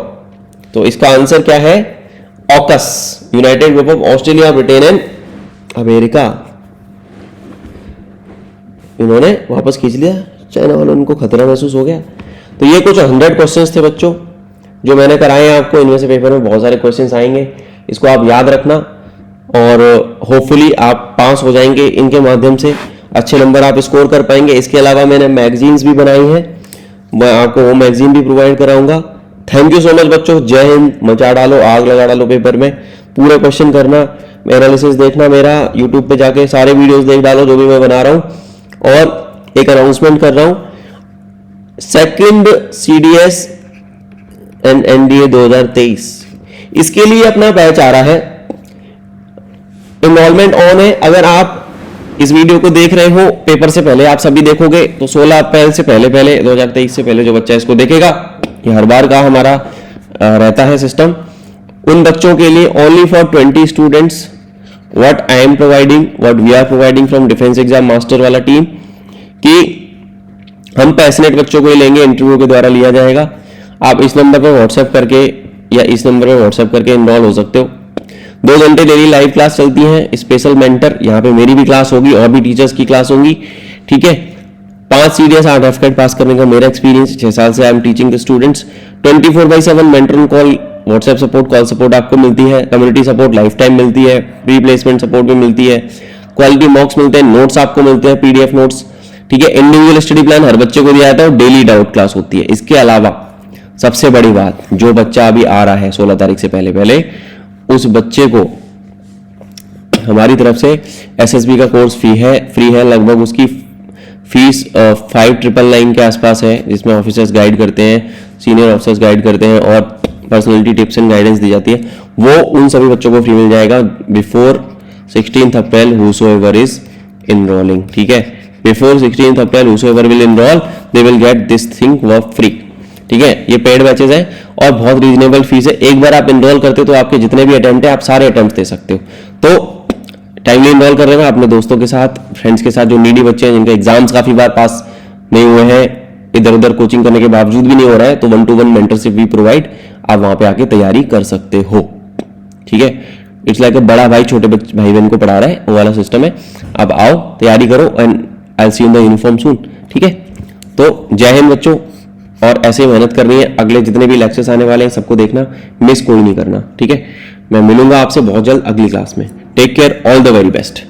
तो इसका आंसर क्या है? AUKUS, United group of Australia, Britain and America. इन्होंने वापस खींच लिया, चाइना वालों, उनको खतरा महसूस हो गया। तो ये कुछ 100 क्वेश्चंस थे बच्चों जो मैंने कराए हैं आपको, इनमें से पेपर में बहुत सारे क्वेश्चंस आएंगे, इसको आप याद रखना और होपफुली आप पास हो जाएंगे इनके माध्यम से, अच्छे नंबर आप स्कोर कर पाएंगे। इसके अलावा मैंने मैगजीन्स भी बनाई हैं, मैं आपको वो मैगजीन भी प्रोवाइड कराऊंगा। थैंक यू सो मच बच्चों, जय हिंद, मचा डालो, आग लगा डालो पेपर में, पूरे क्वेश्चन करना, एनालिसिस देखना, मेरा यूट्यूब पे जाके सारे वीडियोस देख डालो जो भी मैं बना रहा हूँ। और एक अनाउंसमेंट कर रहा हूं, सेकंड CDS एंड NDA 2023, इसके लिए अपना बैच आ रहा है, एनरोलमेंट ऑन है। अगर आप इस वीडियो को देख रहे हो, पेपर से पहले आप सभी देखोगे, तो 16 अप्रैल से पहले 2023 से पहले जो बच्चा इसको देखेगा, ये हर बार का हमारा रहता है सिस्टम, उन बच्चों के लिए only for 20 students what I am providing, what we are providing from defence exam master वाला टीम, कि हम पैशनेट बच्चों को ही लेंगे, इंटरव्यू के द्वारा लिया जाएगा। आप इस नंबर पर व्हाट्सएप करके या इस नंबर पर व्हाट्सएप करके एनरोल हो सकते हो। 2 घंटे डेली लाइव क्लास चलती है, स्पेशल मेंटर, यहाँ पे मेरी भी क्लास होगी और भी टीचर्स की क्लास होंगी, ठीक है। 5 सीडीएस 8 एफकेट पास करने का मेरा एक्सपीरियंस, 6 साल से I am teaching the students. 24/7 mentor on call, WhatsApp support, call support आपको मिलती है, कम्युनिटी सपोर्ट लाइफ टाइम मिलती है, प्री प्लेसमेंट सपोर्ट भी मिलती है, क्वालिटी मॉक्स मिलते हैं, नोट्स आपको मिलते हैं, पीडीएफ नोट्स, ठीक है। इंडिविजुअल स्टडी प्लान हर बच्चे को दिया जाता है और डेली डाउट क्लास होती है। इसके अलावा सबसे बड़ी बात, जो बच्चा अभी आ रहा है 16 तारीख से पहले उस बच्चे को हमारी तरफ से एसएसबी का कोर्स फ्री है। लगभग उसकी फीस 5,999 के आसपास है, जिसमें ऑफिसर्स गाइड करते हैं, सीनियर ऑफिसर्स गाइड करते हैं और पर्सनैलिटी टिप्स एंड गाइडेंस दी जाती है। वो उन सभी बच्चों को फ्री मिल जाएगा before 16 April whosoever is enrolling, ठीक है। Before 16 April whosoever will enroll they will get this thing for free, ठीक है। ये पेड बैचेस हैं और बहुत रीजनेबल फीस है। एक बार आप एनरोल करते हो तो आपके जितने भी अटेम्प्ट है आप सारे अटेम्प्ट दे सकते हो। तो टाइमली एनरोल कर लेना अपने दोस्तों के साथ, फ्रेंड्स के साथ, जो नीडी बच्चे हैं जिनके एग्जाम्स काफी बार पास नहीं हुए हैं, इधर उधर कोचिंग करने के बावजूद भी नहीं हो रहा है, तो 1-to-1 मेंटरशिप भी प्रोवाइड, आप वहां पे आके तैयारी कर सकते हो, ठीक है। इट्स लाइक बड़ा भाई छोटे भाई बहन को पढ़ा रहा है, वो वाला सिस्टम है। अब आओ तैयारी करो and I see in the uniform soon, ठीक है। तो जय हिंद बच्चों, और ऐसे मेहनत करनी है। अगले जितने भी लेक्चर्स आने वाले हैं सबको देखना, मिस कोई नहीं करना, ठीक है। मैं मिलूंगा आपसे बहुत जल्द अगली क्लास में। Take care, all the very best.